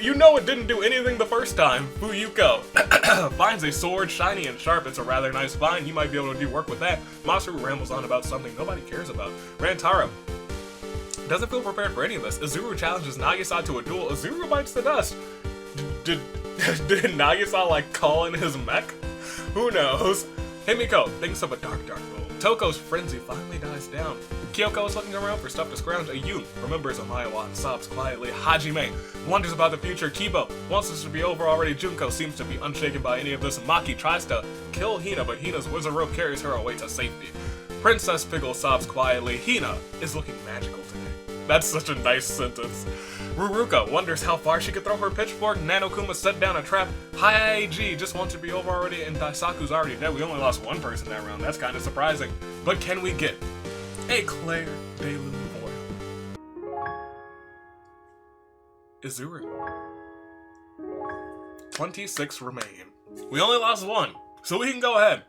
You know it didn't do anything the first time. Fuyuko finds a sword, shiny and sharp. It's a rather nice find. He might be able to do work with that. Masaru rambles on about something nobody cares about. Rantaro doesn't feel prepared for any of this. Izuru challenges Nagisa to a duel. Izuru bites the dust. Did Nagisa like call in his mech? Who knows? Himiko thinks of a dark goal. Toko's frenzy finally dies down. Kyoko is looking around for stuff to scrounge. Ayun remembers Amayawa and sobs quietly. Hajime wonders about the future. Kibo wants this to be over already. Junko seems to be unshaken by any of this. Maki tries to kill Hina, but Hina's wizard rope carries her away to safety. Princess Piggle sobs quietly. Hina is looking magical today. That's such a nice sentence. Ruruka wonders how far she could throw her pitchfork. Nanokuma set down a trap. Haiji just wants to be over already, and Daisaku's already dead. We only lost 1 person that round. That's kind of surprising. But can we get a Claire de Lune foil? Izuru. 26 remain. We only lost 1, so we can go ahead.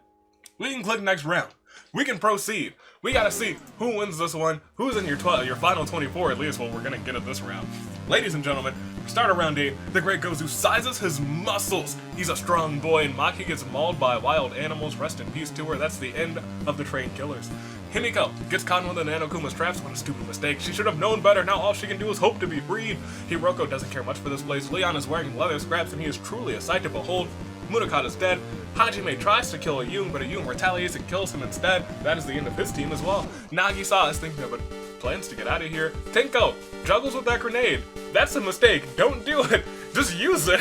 We can click next round. We can proceed. We gotta see who wins this one, who's in your final 24 at least. Well, we're gonna get at this round. Ladies and gentlemen, start of round 8. The great Gozu sizes his muscles. He's a strong boy, and Maki gets mauled by wild animals. Rest in peace to her. That's the end of the trained killers. Himiko gets caught in one of Nanokuma's traps. What a stupid mistake. She should have known better. Now all she can do is hope to be freed. Hiroko doesn't care much for this place. Leon is wearing leather scraps, and he is truly a sight to behold. Munakata's dead. Hajime tries to kill Ayun, but Ayun retaliates and kills him instead. That is the end of his team as well. Nagisa is thinking of plans to get out of here. Tenko juggles with that grenade. That's a mistake. Don't do it. Just use it.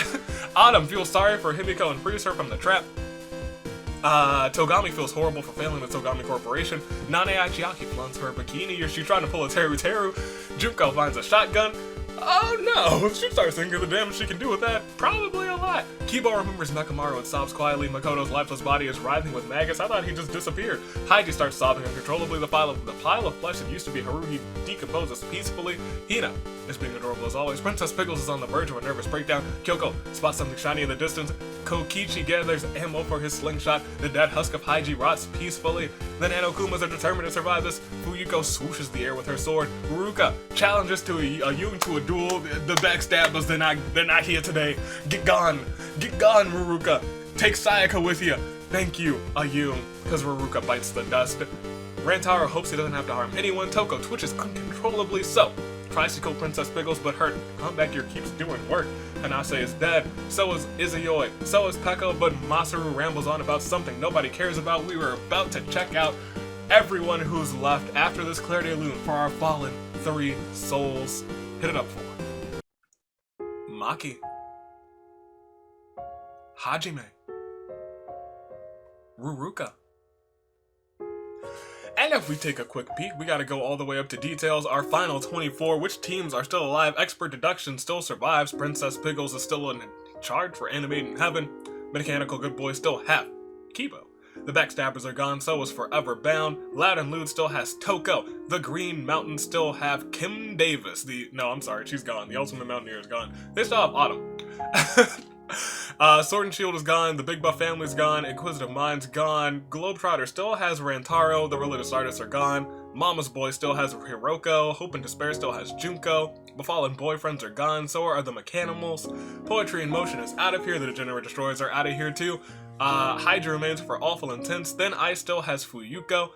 Autumn feels sorry for Himiko and frees her from the trap. Togami feels horrible for failing the Togami Corporation. Nane Aichiaki flaunts her bikini. Is she trying to pull a Teru Teru? Junko finds a shotgun. Oh no! She starts thinking of the damage she can do with that. Probably a lot. Kibo remembers Mekamaru and sobs quietly. Makoto's lifeless body is writhing with maggots. I thought he just disappeared. Haiji starts sobbing uncontrollably. The pile of flesh that used to be Haruhi decomposes peacefully. Hina is being adorable as always. Princess Pickles is on the verge of a nervous breakdown. Kyoko spots something shiny in the distance. Kokichi gathers ammo for his slingshot. The dead husk of Haiji rots peacefully. The Nanokumas are determined to survive this. Fuyuko swooshes the air with her sword. Ruruka challenges to Ayun to a duel. The backstabbers, they're not here today. Get gone, Ruruka. Take Sayaka with you. Thank you, Ayun. Because Ruruka bites the dust. Rantaro hopes he doesn't have to harm anyone. Toko twitches uncontrollably, so tries to kill Princess Pickles, but her combat gear keeps doing work. Hanase is dead, so is Izuyoi, so is Peko, but Masaru rambles on about something nobody cares about. We were about to check out everyone who's left after this Claire de Lune for our fallen 3 souls. Hit it up for Maki, Hajime, Ruruka. And if we take a quick peek, we gotta go all the way up to details. Our final 24, which teams are still alive? Expert Deduction still survives. Princess Pickles is still in charge for Animating Heaven. Mechanical Good Boy still have Kibo. The Backstabbers are gone, so is Forever Bound. Loud and Lewd still has Toko. The Green Mountain still have Kim Davis. No, I'm sorry, she's gone. The Ultimate Mountaineer is gone. They still have Autumn. Sword and Shield is gone, the Big Buff family's gone, Inquisitive Mind's gone, Globetrotter still has Rantaro, the Religious Artists are gone, Mama's Boy still has Hiroko, Hope and Despair still has Junko, Befallen Boyfriends are gone, so are the Mechanimals, Poetry in Motion is out of here, the Degenerate Destroyers are out of here too, Hydra remains for Awful Intense, Then Ice still has Fuyuko,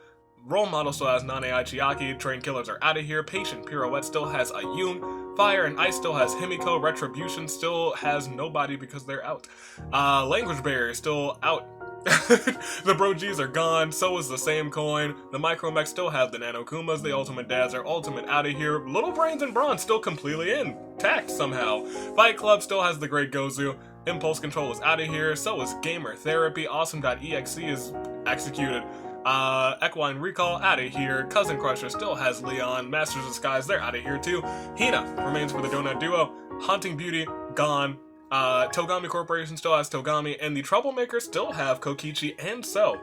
Role Model still has Nane Aichiaki, Train Killers are out of here, Patient Pirouette still has Ayun, Fire and Ice still has Himiko. Retribution still has nobody because they're out. Language Barrier still out. The Bro Gs are gone, so is the same coin. The Micromech still have the Nano Kumas. The Ultimate Dads are ultimate out of here. Little Brains and Bronze still completely intact somehow. Fight Club still has the Great Gozu. Impulse Control is out of here, so is Gamer Therapy. Awesome.exe is executed. Equine Recall out of here. Cousin Crusher still has Leon. Masters of Skies, they're out of here too. Hina remains for the Donut Duo. Haunting Beauty, gone. Togami Corporation still has Togami, and the Troublemakers still have Kokichi and So.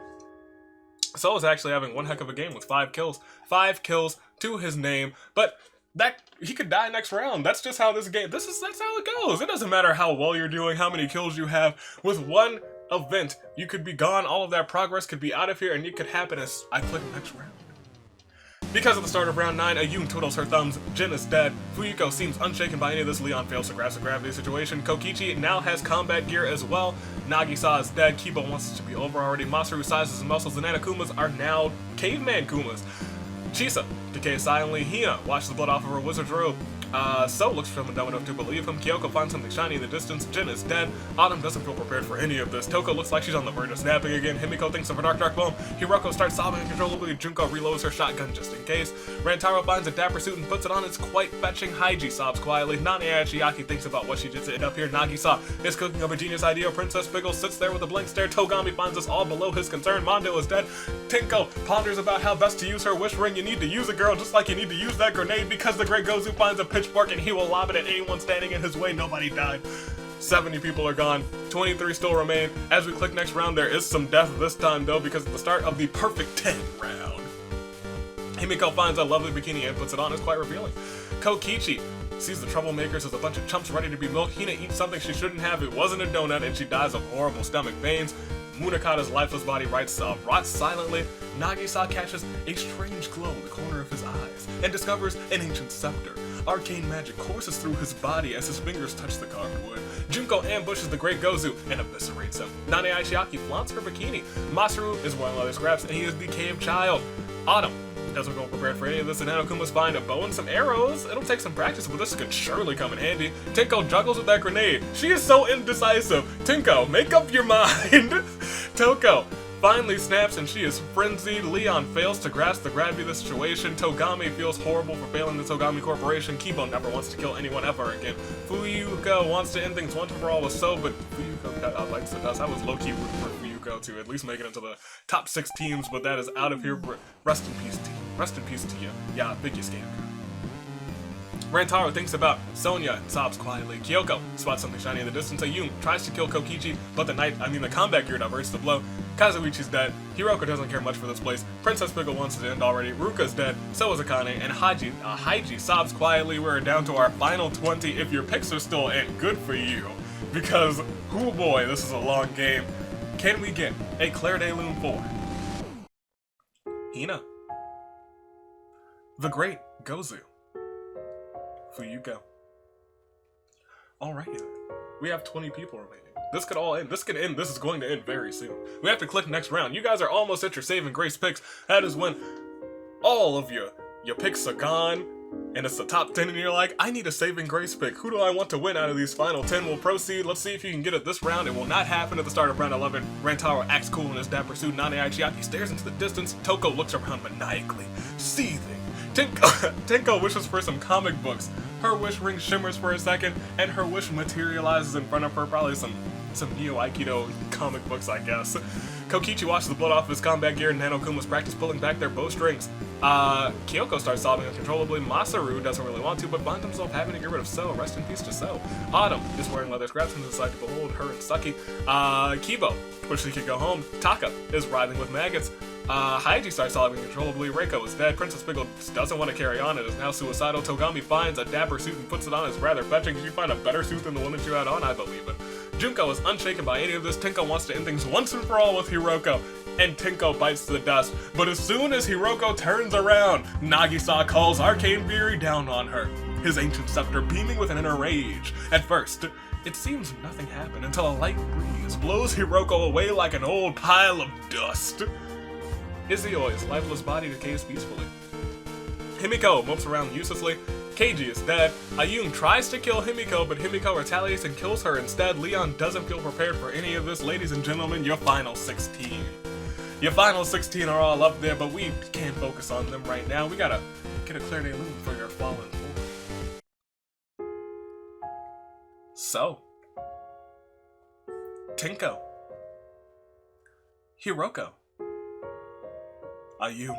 So is actually having one heck of a game with 5 kills. 5 kills to his name, but that he could die next round. That's just how this game, that's how it goes. It doesn't matter how well you're doing, how many kills you have. With one event, you could be gone, all of that progress could be out of here, and it could happen as I click next round. Because at the start of round 9, Ayun twiddles her thumbs, Jin is dead, Fuyuko seems unshaken by any of this, Leon fails to grasp the gravity situation, Kokichi now has combat gear as well, Nagisa is dead, Kiba wants it to be over already, Masaru sizes his muscles, the Nanakumas are now caveman Kumas. Chisa decays silently, Hina washes the blood off of her wizard's robe. So looks for him dumb enough to believe him. Kyoko finds something shiny in the distance. Jin is dead. Autumn doesn't feel prepared for any of this. Toko looks like she's on the verge of snapping again. Himiko thinks of a dark bomb. Hiroko starts sobbing uncontrollably. Junko reloads her shotgun just in case. Rantaro finds a dapper suit and puts it on. It's quite fetching. Haiji sobs quietly. Nane Chiaki thinks about what she just did up here. Nagisa is cooking up a genius idea. Princess Pickle sits there with a blank stare. Togami finds us all below his concern. Mondo is dead. Tinko ponders about how best to use her wish ring. You need to use it, girl, just like you need to use that grenade, because the Great Gozu finds a pitchfork and he will lob it at anyone standing in his way. Nobody died. 70 people are gone. 23 still remain. As we click next round, there is some death this time though, because at the start of the perfect 10 round, Himiko finds a lovely bikini and puts it on. It's quite revealing. Kokichi sees the Troublemakers as a bunch of chumps ready to be milked. Hina eats something she shouldn't have. It wasn't a donut, and she dies of horrible stomach pains. Munakata's lifeless body rots silently. Nagisa catches a strange glow in the corner of his eyes and discovers an ancient scepter. Arcane magic courses through his body as his fingers touch the carved wood. Junko ambushes the Great Gozu and eviscerates him. Nane Aishiaki flaunts her bikini. Masaru is wearing leather scraps and he is the cave child. Autumn doesn't feel prepared for any of this, and Nanokuma's find a bow and some arrows. It'll take some practice, but this could surely come in handy. Tinko juggles with that grenade. She is so indecisive. Tinko, make up your mind. Toko finally snaps and she is frenzied. Leon fails to grasp the gravity of the situation. Togami feels horrible for failing the Togami Corporation. Kibo never wants to kill anyone ever again. Fuyuko wants to end things once and for all with So, but Fuyuko bites the dust. I was low-key rooting for Fuyuko to at least make it into the top 6 teams, but that is out of here. Rest in peace, team. Rest in peace to you. Yeah, big you scam. Rantaro thinks about Sonya and sobs quietly. Kyoko spots something shiny in the distance. Ayun tries to kill Kokichi, but the combat gear diverts the blow. Kazuichi's dead. Hiroko doesn't care much for this place. Princess Pickle wants it to end already. Ruka's dead. So is Akane. And Haiji sobs quietly. We're down to our final 20. If your picks are still in, good for you. Because, oh boy, this is a long game. Can we get a Claire de Lune 4? Hina. The Great Gozu. Fuyuko. Alrighty then. We have 20 people remaining. This could all end. This could end. This is going to end very soon. We have to click next round. You guys are almost at your saving grace picks. That is when all of your picks are gone, and it's the top 10, and you're like, I need a saving grace pick. Who do I want to win out of these final 10? We'll proceed. Let's see if you can get it this round. It will not happen at the start of round 11. Rantaro acts cool in his dapper suit. Nane Aichiaki stares into the distance. Toko looks around maniacally, seething. Tinko wishes for some comic books. Her wish ring shimmers for a second, and her wish materializes in front of her. Probably some Neo Aikido comic books, I guess. Kokichi washes the blood off his combat gear, and Nanokumas practice pulling back their bowstrings. Kyoko starts sobbing uncontrollably. Masaru doesn't really want to, but finds himself having to get rid of So. Rest in peace to So. Autumn is wearing leather scraps and decides to behold her and Saki. Kibo wishes he could go home. Taka is writhing with maggots. Haiji starts sobbing uncontrollably. Reiko is dead. Princess Pickle doesn't want to carry on. It is now suicidal. Togami finds a dapper suit and puts it on. It's rather fetching. Did you find a better suit than the one that you had on? I believe it. Junko is unshaken by any of this. Tinko wants to end things once and for all with Hiroko, and Tinko bites the dust. But as soon as Hiroko turns around, Nagisa calls Arcane Fury down on her, his ancient scepter beaming with an inner rage. At first, it seems nothing happened until a light breeze blows Hiroko away like an old pile of dust. Izio's lifeless body decays peacefully. Himiko mopes around uselessly. Keiji is dead. Ayumi tries to kill Himiko, but Himiko retaliates and kills her instead. Leon doesn't feel prepared for any of this. Ladies and gentlemen, your final 16. Your final 16 are all up there, but we can't focus on them right now. We gotta get a Claire de Lune for your fallen four. So, Tinko, Hiroko, Ayumi.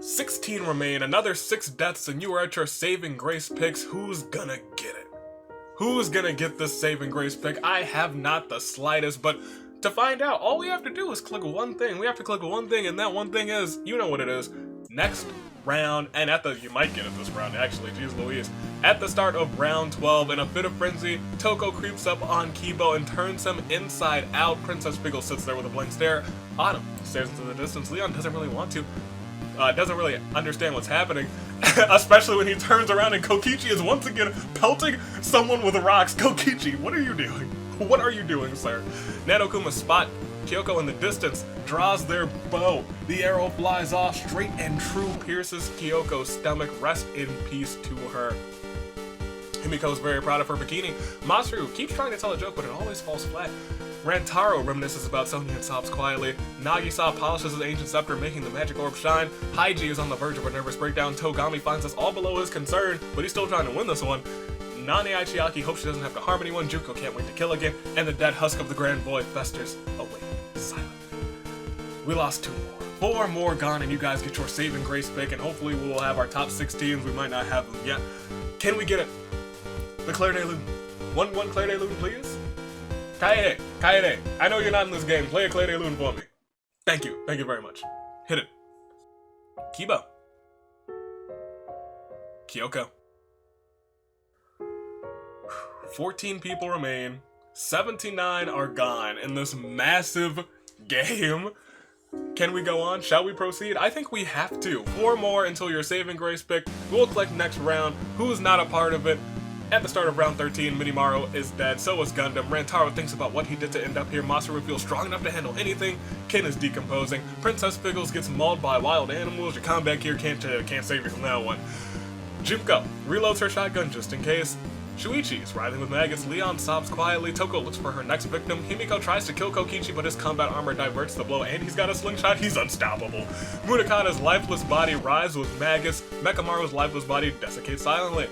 16 remain, another 6 deaths, and you are at your saving grace picks. Who's gonna get it? Who's gonna get this saving grace pick? I have not the slightest, but to find out, all we have to do is click one thing. We have to click one thing, and that one thing is, you know what it is. Next round, and you might get it this round, actually, geez Louise. At the start of round 12, in a fit of frenzy, Toko creeps up on Kibo and turns him inside out. Princess Piggle sits there with a blank stare. Autumn stares into the distance. Leon doesn't really want to. Doesn't really understand what's happening, especially when he turns around and Kokichi is once again pelting someone with rocks. Kokichi, what are you doing? What are you doing, sir? Nanokuma spot Kyoko in the distance, draws their bow. The arrow flies off, straight and true, pierces Kyoko's stomach. Rest in peace to her. Himiko is very proud of her bikini. Masaru keeps trying to tell a joke, but it always falls flat. Rantaro reminisces about Sonya and sobs quietly. Nagisa polishes his ancient scepter, making the magic orb shine. Haiji is on the verge of a nervous breakdown. Togami finds us all below his concern, but he's still trying to win this one. Nane Aichiaki hopes she doesn't have to harm anyone. Juko can't wait to kill again. And the dead husk of the Grand Void festers away silently. We lost 2 more. 4 more gone, and you guys get your saving grace pick, and hopefully we will have our top 16s. We might not have them yet. Can we get it? The Claire de Lune. One Claire de Lune, please? Kaede, I know you're not in this game. Play a Claire de Lune for me. Thank you very much. Hit it. Kibo. Kyoko. 14 people remain. 79 are gone in this massive game. Can we go on? Shall we proceed? I think we have to. 4 more until your saving grace pick. We'll click next round. Who's not a part of it? At the start of round 13, Minimaru is dead, so is Gundam. Rantaro thinks about what he did to end up here. Masaru feels strong enough to handle anything. Ken is decomposing. Princess Piggles gets mauled by wild animals. Your comeback here can't save you from that one. Junko reloads her shotgun just in case. Shuichi is writhing with maggots. Leon sobs quietly. Toko looks for her next victim. Himiko tries to kill Kokichi, but his combat armor diverts the blow, and he's got a slingshot. He's unstoppable. Munakata's lifeless body writhes with maggots. Mekamaru's lifeless body desiccates silently.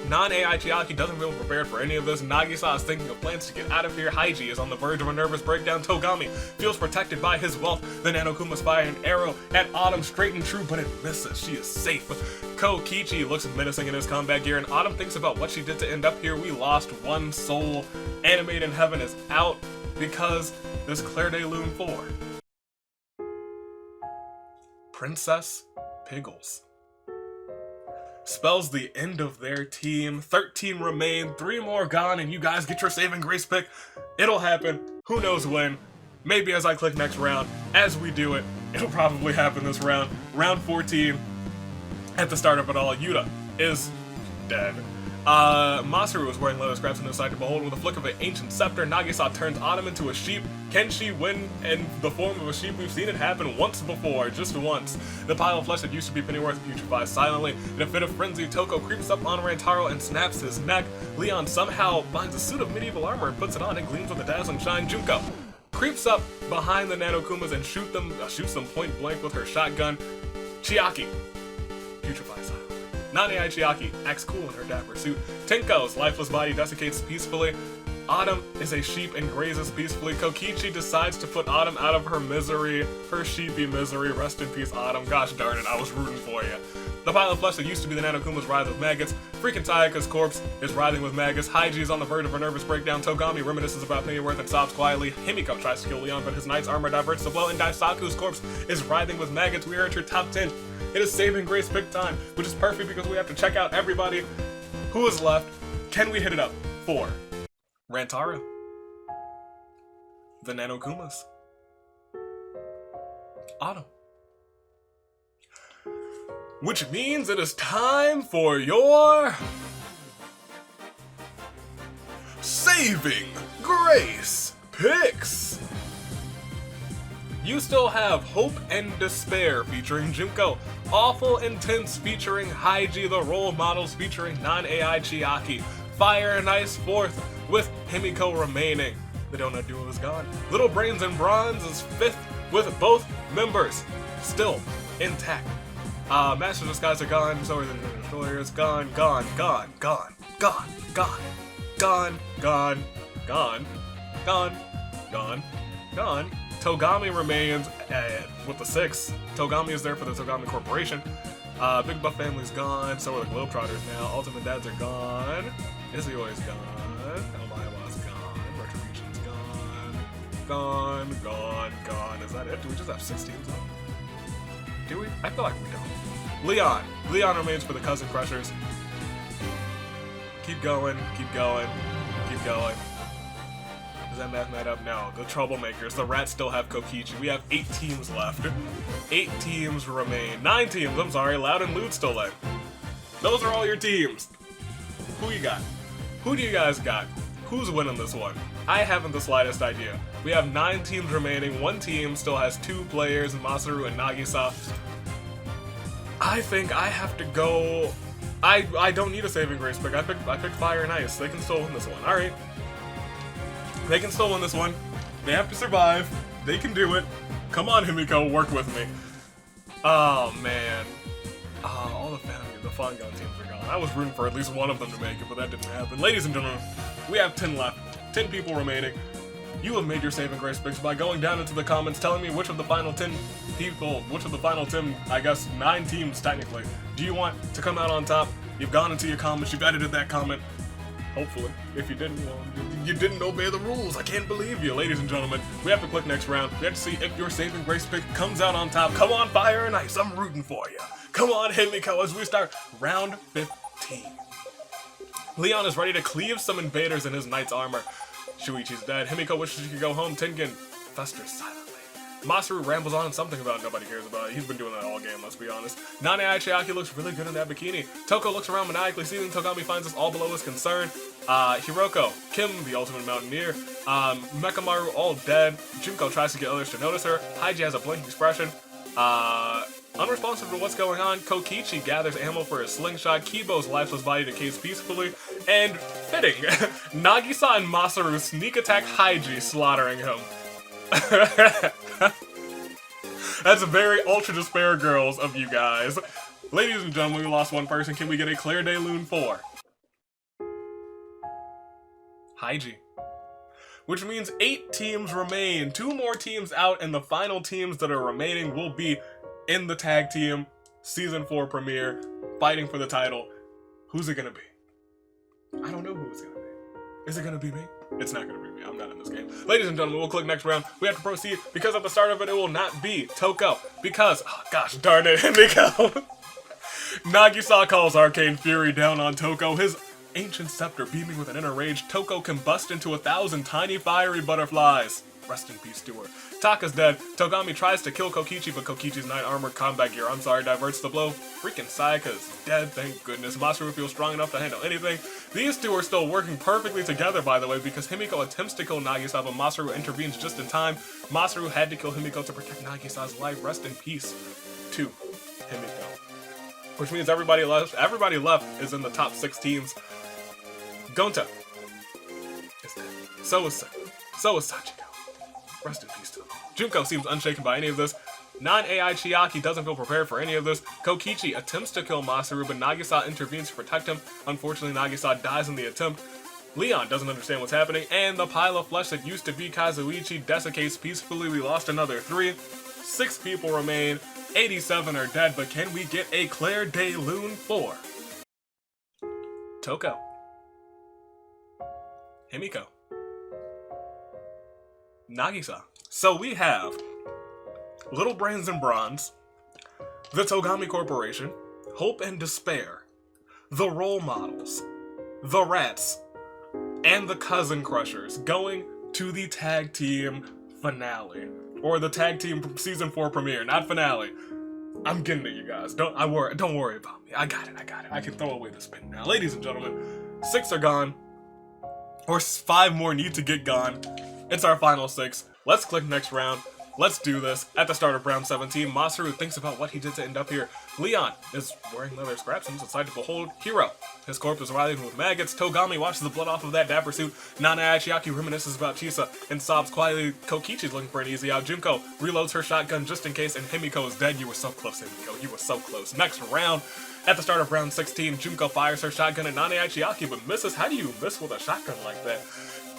Nane Aichiaki doesn't feel prepared for any of this. Nagisa is thinking of plans to get out of here. Haiji is on the verge of a nervous breakdown. Togami feels protected by his wealth. The Nanokuma's fire an arrow at Autumn, straight and true, but it misses. She is safe. Kokichi looks menacing in his combat gear, and Autumn thinks about what she did to end up here. We lost 1 soul. Animate in Heaven is out because there's Claire de Lune 4. Princess Piggles spells the end of their team. 13 remain, 3 more gone, and you guys get your saving grace pick. It'll happen. Who knows when? Maybe as I click next round. As we do it, it'll probably happen this round. Round 14. At the start of it all, Yuta is dead. Masaru is wearing leather scraps on his side to behold. With a flick of an ancient scepter, Nagisa turns Autumn into a sheep. Can she win in the form of a sheep? We've seen it happen once before, just once. The pile of flesh that used to be Pennyworth putrefies silently. In a fit of frenzy, Toko creeps up on Rantaro and snaps his neck. Leon somehow finds a suit of medieval armor and puts it on. It gleams with a dazzling shine. Junko creeps up behind the Nanokumas and shoots them point blank with her shotgun. Chiaki putrefies silently. Nane Aichiaki acts cool in her dapper suit. Tenko's lifeless body desiccates peacefully. Autumn is a sheep and grazes peacefully. Kokichi decides to put Autumn out of her misery, her sheepy misery. Rest in peace, Autumn. Gosh darn it, I was rooting for you. The pile of flesh that used to be the Nanokuma's writhes with maggots. Freaking Tayaka's corpse is writhing with maggots. Haiji is on the verge of a nervous breakdown. Togami reminisces about Pennyworth and sobs quietly. Himiko tries to kill Leon, but his knight's armor diverts the blow, and Daisaku's corpse is writhing with maggots. We are at your top 10. It is saving grace pick time, which is perfect because we have to check out everybody who is left. Can we hit it up? 4. Rantaro. The Nanokumas. Autumn. Which means it is time for your saving grace picks. You still have Hope and Despair featuring Junko, Awful Intense featuring Haiji, the role models featuring non-AI Chiaki, Fire and Ice fourth with Himiko remaining. The Donut Duo is gone. Little Brains and Bronze is fifth with both members still intact. Masters of Skies are gone, so are the Destroyers. Gone. Togami remains with the 6. Togami is there for the Togami Corporation. Big Buff Family's gone, so are the Globetrotters now. Ultimate Dads are gone. Izuyoi is gone. Elmaiwa's gone. Retribution's gone. Gone. Is that it? Do we just have 6 teams left? Do we? I feel like we don't. Leon remains for the Cousin Crushers. Keep going. Does that math up? No. The Troublemakers. The Rats still have Kokichi. We have 8 teams left. 8 teams remain. 9 teams, I'm sorry. Loud and Lewd still in. Those are all your teams. Who you got? Who do you guys got? Who's winning this one? I haven't the slightest idea. We have 9 teams remaining. 1 team still has 2 players, Masaru and Nagisa. I think I have to go... I don't need a saving grace pick. I picked Fire and Ice. They can still win this one. Alright. They can still win this one. They have to survive. They can do it. Come on, Himiko, work with me. Oh, man. All the Fandom teams are gone. I was rooting for at least one of them to make it, but that didn't happen. Ladies and gentlemen, we have 10 left. 10 people remaining. You have made your saving grace picks by going down into the comments telling me which of the final 10 people, I guess 9 teams technically, do you want to come out on top? You've gone into your comments, you've edited that comment. Hopefully. If you didn't, well, you didn't obey the rules. I can't believe you. Ladies and gentlemen, we have to click next round. We have to see if your saving grace pick comes out on top. Come on, Fire and Ice. I'm rooting for you. Come on, Himiko, as we start round 15. Leon is ready to cleave some invaders in his knight's armor. Shuichi's dead. Himiko wishes she could go home. Tengen festers silently. Masaru rambles on something about nobody cares about it. He's been doing that all game, let's be honest. Nane-ai Chiaki looks really good in that bikini. Toko looks around maniacally, seeing Togami finds us all below his concern. Hiroko, Kim, the ultimate mountaineer, Mekamaru all dead. Junko tries to get others to notice her. Haiji has a blank expression. Unresponsive to what's going on, Kokichi gathers ammo for his slingshot. Kibo's lifeless body decays peacefully. And, fitting, Nagisa and Masaru sneak attack Haiji, slaughtering him. That's very Ultra Despair Girls of you guys. Ladies and gentlemen, we lost one person. Can we get a Claire de Lune 4? Haiji. Which means 8 teams remain. 2 more teams out, and the final teams that are remaining will be in the tag team season 4 premiere, fighting for the title. Who's it gonna be? I don't know who it's gonna be. Is it gonna be me? It's not gonna be me. I'm not in this game. Ladies and gentlemen, we'll click next round. We have to proceed because at the start of it, it will not be Toko. Because, oh gosh darn it, Himiko. Nagisa calls Arcane Fury down on Toko. His ancient scepter beaming with an inner rage, Toko combust into 1,000 tiny fiery butterflies. Rest in peace to her. Taka's dead. Togami tries to kill Kokichi, but Kokichi's 9 armored combat gear, diverts the blow. Freaking Sayaka's dead, thank goodness. Masaru feels strong enough to handle anything. These two are still working perfectly together, by the way, because Himiko attempts to kill Nagisa, but Masaru intervenes just in time. Masaru had to kill Himiko to protect Nagisa's life. Rest in peace to Himiko. Which means everybody left is in the top 6 teams. Gonta is dead. So is Sachiko. Rest in peace to them. Junko seems unshaken by any of this. Non-AI Chiaki doesn't feel prepared for any of this. Kokichi attempts to kill Masaru, but Nagisa intervenes to protect him. Unfortunately, Nagisa dies in the attempt. Leon doesn't understand what's happening, and the pile of flesh that used to be Kazuichi desiccates peacefully. We lost another 3. 6 people remain. 87 are dead, but can we get a Claire de Lune 4? Toko. Himiko. Nagisa. So we have Little Brains and Bronze, the Togami Corporation, Hope and Despair, the Role Models, the Rats, and the Cousin Crushers going to the tag team finale. Or the tag team season 4 premiere, not finale. I'm getting it, you guys. Don't worry about me. I got it. I can throw away this pin now. Ladies and gentlemen, 6 are gone. Or 5 more need to get gone. It's our final 6. Let's click next round. Let's do this. At the start of round 17, Masaru thinks about what he did to end up here. Leon is wearing leather scraps and is excited to behold Hiro. His corpse is writhing with maggots. Togami washes the blood off of that dapper suit. Nana Achiaki reminisces about Chisa and sobs quietly. Kokichi's looking for an easy out. Junko reloads her shotgun just in case, and Himiko is dead. You were so close, Himiko. You were so close. Next round. At the start of round 16, Junko fires her shotgun at Nana Achiaki but misses. How do you miss with a shotgun like that?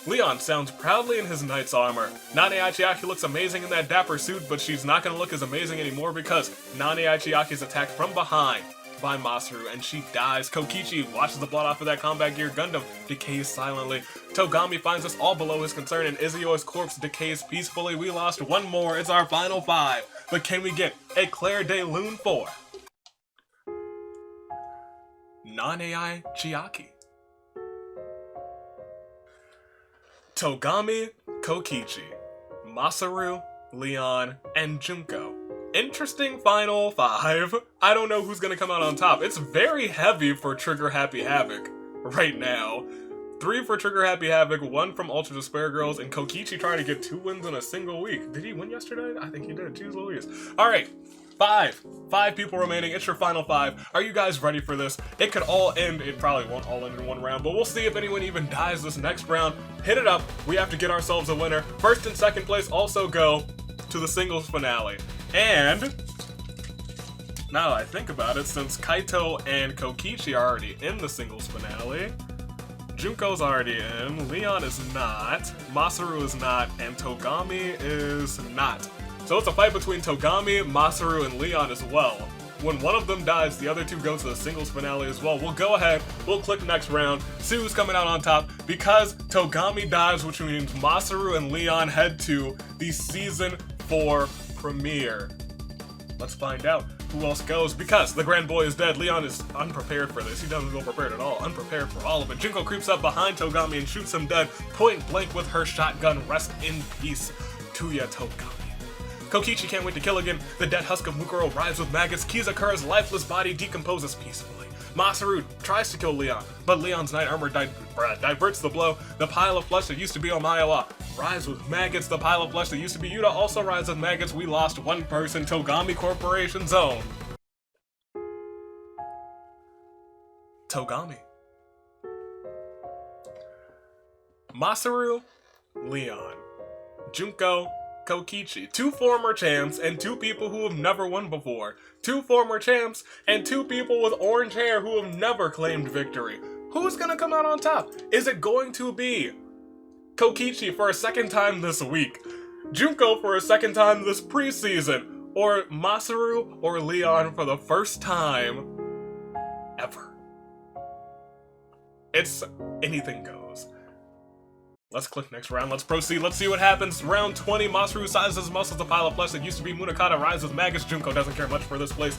Leon sounds proudly in his knight's armor. Nana Achiaki looks amazing in that dapper suit, but she's not going to look as amazing anymore because Nana Achiaki is attacked from behind by Masaru and she dies. Kokichi washes the blood off of that combat gear. Gundam decays silently. Togami finds us all below his concern and Izuyu's corpse decays peacefully. We lost one more. It's our final 5. But can we get a Claire de Lune 4? Nana Achiaki. Togami, Kokichi, Masaru, Leon, and Junko. Interesting final 5. I don't know who's gonna come out on top. It's very heavy for Trigger Happy Havoc right now. 3 for Trigger Happy Havoc, 1 from Ultra Despair Girls, and Kokichi trying to get 2 wins in a single week. Did he win yesterday? I think he did. Jeez Louise. Alright. 5 people remaining. It's your final 5. Are you guys ready for this? It could all end. It probably won't all end in one round, but we'll see if anyone even dies this next round. Hit it up. We have to get ourselves a winner. First and second place also go to the singles finale. And now that I think about it, since Kaito and Kokichi are already in the singles finale, Junko's already in, Leon is not, Masaru is not, and Togami is not. So it's a fight between Togami, Masaru, and Leon as well. When one of them dies, the other 2 go to the singles finale as well. We'll go ahead, we'll click next round, see who's coming out on top. Because Togami dies, which means Masaru and Leon head to the Season 4 premiere. Let's find out who else goes. Because the grand boy is dead, Leon is unprepared for this. He doesn't feel prepared at all, unprepared for all of it. Junko creeps up behind Togami and shoots him dead, point blank with her shotgun. Rest in peace to ya, Togami. Kokichi can't wait to kill again. The dead husk of Mukuro writhes with maggots. Kizakura's lifeless body decomposes peacefully. Masaru tries to kill Leon, but Leon's knight armor diverts the blow. The pile of flesh that used to be Omaewa writhes with maggots. The pile of flesh that used to be Yuta also writhes with maggots. We lost one person. Togami Corporation's own Togami. Masaru, Leon, Junko, Kokichi. 2 former champs and 2 people who have never won before. 2 former champs and 2 people with orange hair who have never claimed victory. Who's gonna come out on top? Is it going to be Kokichi for a second time this week, Junko for a second time this preseason, or Masaru or Leon for the first time ever? It's anything goes. Let's click next round. Let's proceed. Let's see what happens. Round 20. Masaru sizes his muscles. A pile of flesh that used to be Munakata rises with maggots. Junko doesn't care much for this place.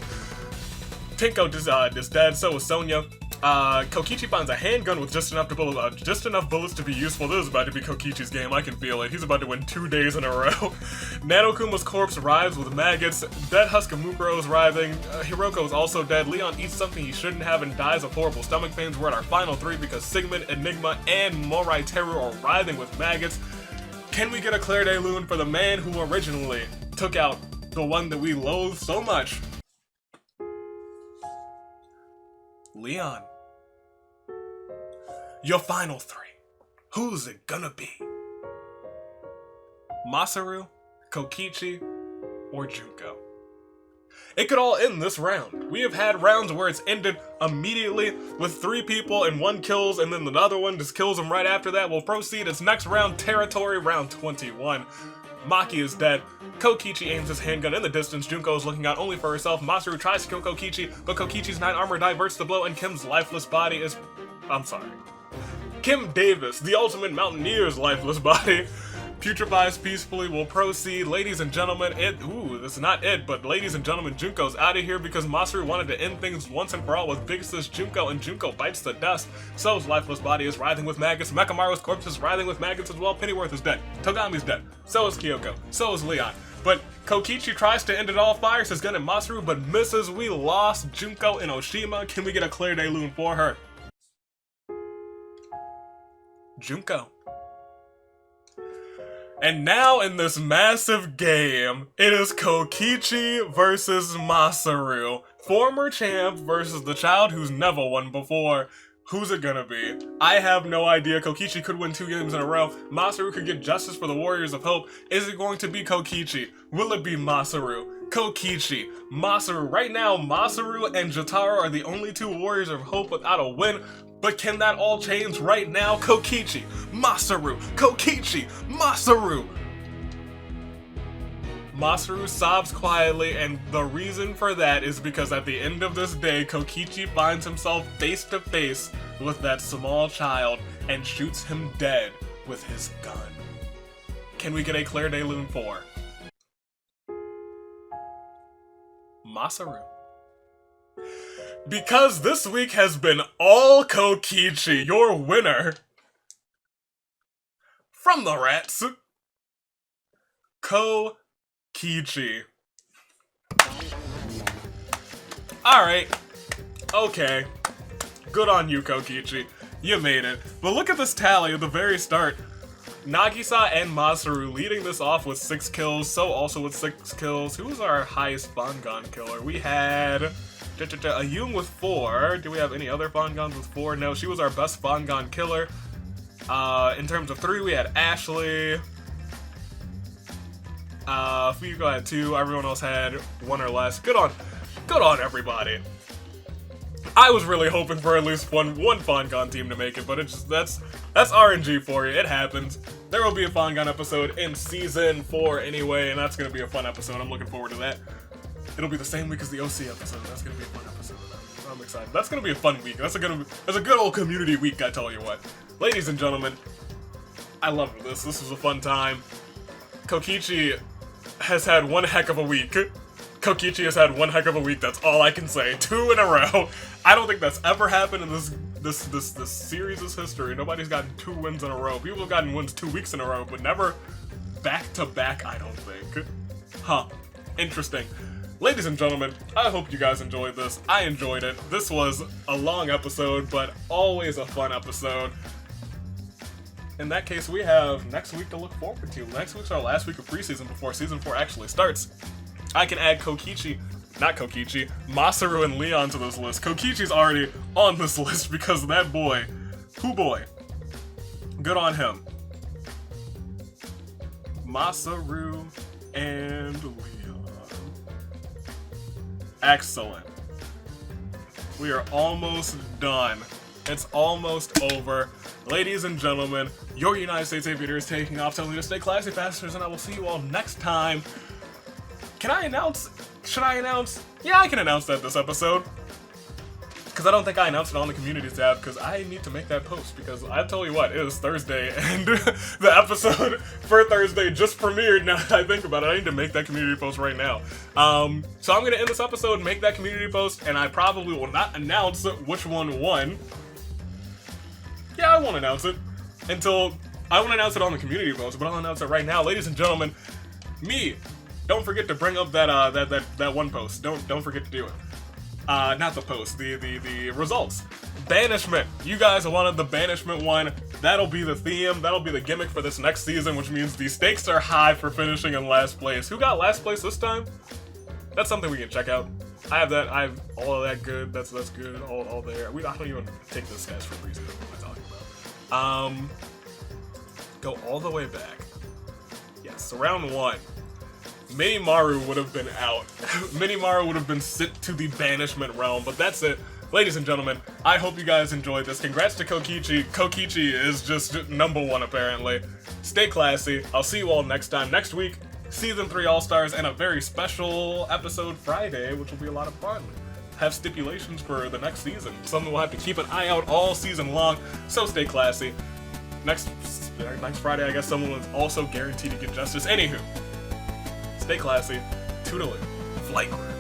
Tenko is dead. So is Sonya. Kokichi finds a handgun with just enough bullets to be useful. This is about to be Kokichi's game. I can feel it. He's about to win 2 days in a row. Nanokuma's corpse writhes with maggots. Dead husk of Mukuro is writhing. Hiroko is also dead. Leon eats something he shouldn't have and dies of horrible stomach pains. We're at our final 3 because Sigmund, Enigma, and Morai Teru are writhing with maggots. Can we get a Claire de Lune for the man who originally took out the one that we loathe so much? Leon. Your final 3. Who's it gonna be? Masaru, Kokichi, or Junko? It could all end this round. We have had rounds where it's ended immediately with 3 people and 1 kills, and then another one just kills them right after that. We'll proceed. It's next round territory, round 21. Maki is dead. Kokichi aims his handgun in the distance. Junko is looking out only for herself. Masaru tries to kill Kokichi, but Kokichi's knight armor diverts the blow and Kim's lifeless body is... Kim Davis, the ultimate mountaineer's lifeless body, putrefies peacefully. Will proceed. Ladies and gentlemen, this is not it, but ladies and gentlemen, Junko's out of here because Masaru wanted to end things once and for all with Big Sis Junko, and Junko bites the dust. So's lifeless body is writhing with maggots. Mekamaru's corpse is writhing with maggots as well. Pennyworth is dead. Togami's dead. So is Kyoko. So is Leon. But Kokichi tries to end it all, fires his gun at Masaru, but misses. We lost Junko and Oshima. Can we get a Claire de Lune for her? Junko. And now in this massive game, it is Kokichi versus Masaru. Former champ versus the child who's never won before. Who's it gonna be? I have no idea. Kokichi could win 2 games in a row. Masaru could get justice for the Warriors of Hope. Is it going to be Kokichi? Will it be Masaru? Kokichi, Masaru. Right now, Masaru and Jotaro are the only 2 Warriors of Hope without a win. But can that all change right now? Kokichi, Masaru, Kokichi, Masaru. Masaru sobs quietly, and the reason for that is because at the end of this day, Kokichi finds himself face to face with that small child and shoots him dead with his gun. Can we get a Claire de Lune 4? Masaru. Because this week has been all Kokichi, your winner from the rats, Kokichi. Alright, okay, good on you, Kokichi, you made it. But look at this tally at the very start. Nagisa and Masaru leading this off with 6 kills, So also with 6 kills. Who was our highest Bangan killer? We had Ayung with 4. Do we have any other Fangans with 4? No, she was our best Fangan killer. In terms of 3, we had Ashley. Fugo had 2. Everyone else had 1 or less. Good on everybody. I was really hoping for at least one Fangan team to make it, but it's just, that's RNG for you. It happens. There will be a Fangan episode in season 4 anyway, and that's gonna be a fun episode. I'm looking forward to that. It'll be the same week as the OC episode. That's gonna be a fun episode. I'm excited. That's gonna be a fun week. That's a good old community week, I tell you what. Ladies and gentlemen, I love this. This was a fun time. Kokichi has had one heck of a week. Kokichi has had one heck of a week. That's all I can say. 2 in a row. I don't think that's ever happened in this series' history. Nobody's gotten 2 wins in a row. People have gotten wins 2 weeks in a row, but never back to back, I don't think. Huh. Interesting. Ladies and gentlemen, I hope you guys enjoyed this. I enjoyed it. This was a long episode, but always a fun episode. In that case, we have next week to look forward to. Next week's our last week of preseason before season 4 actually starts. I can add Masaru and Leon to this list. Kokichi's already on this list because that boy, good on him. Masaru and Leon. Excellent. We are almost done. It's almost over. Ladies and gentlemen, your United States Aviator is taking off, telling you to stay classy, passengers, and I will see you all next time. Can I announce? Should I announce? Yeah, I can announce that this episode. Because I don't think I announced it on the community tab, because I need to make that post, because I tell you what, it is Thursday, and the episode for Thursday just premiered. Now that I think about it, I need to make that community post right now. So I'm going to end this episode, make that community post, and I probably will not announce which one won. Yeah, I won't announce it until I won't announce it on the community post, but I'll announce it right now. Ladies and gentlemen, don't forget to bring up that one post. Don't forget to do it. Not the post, the results. Banishment. You guys wanted the banishment one. That'll be the theme. That'll be the gimmick for this next season, which means the stakes are high for finishing in last place. Who got last place this time? That's something we can check out. I have all of that good. That's good. All there. I don't even take this guys for preseason. What am I talking about? Go all the way back. Yes, round 1. Minimaru would have been out. Minimaru would have been sent to the banishment realm, but that's it. Ladies and gentlemen, I hope you guys enjoyed this. Congrats to Kokichi. Kokichi is just #1 apparently. Stay classy. I'll see you all next time. Next week, Season 3 All-Stars and a very special episode Friday, which will be a lot of fun. Have stipulations for the next season. Something we'll have to keep an eye out all season long, so stay classy. Next Friday, I guess someone was also guaranteed to get justice. Anywho. Stay classy. Toodaloo. Flight crew.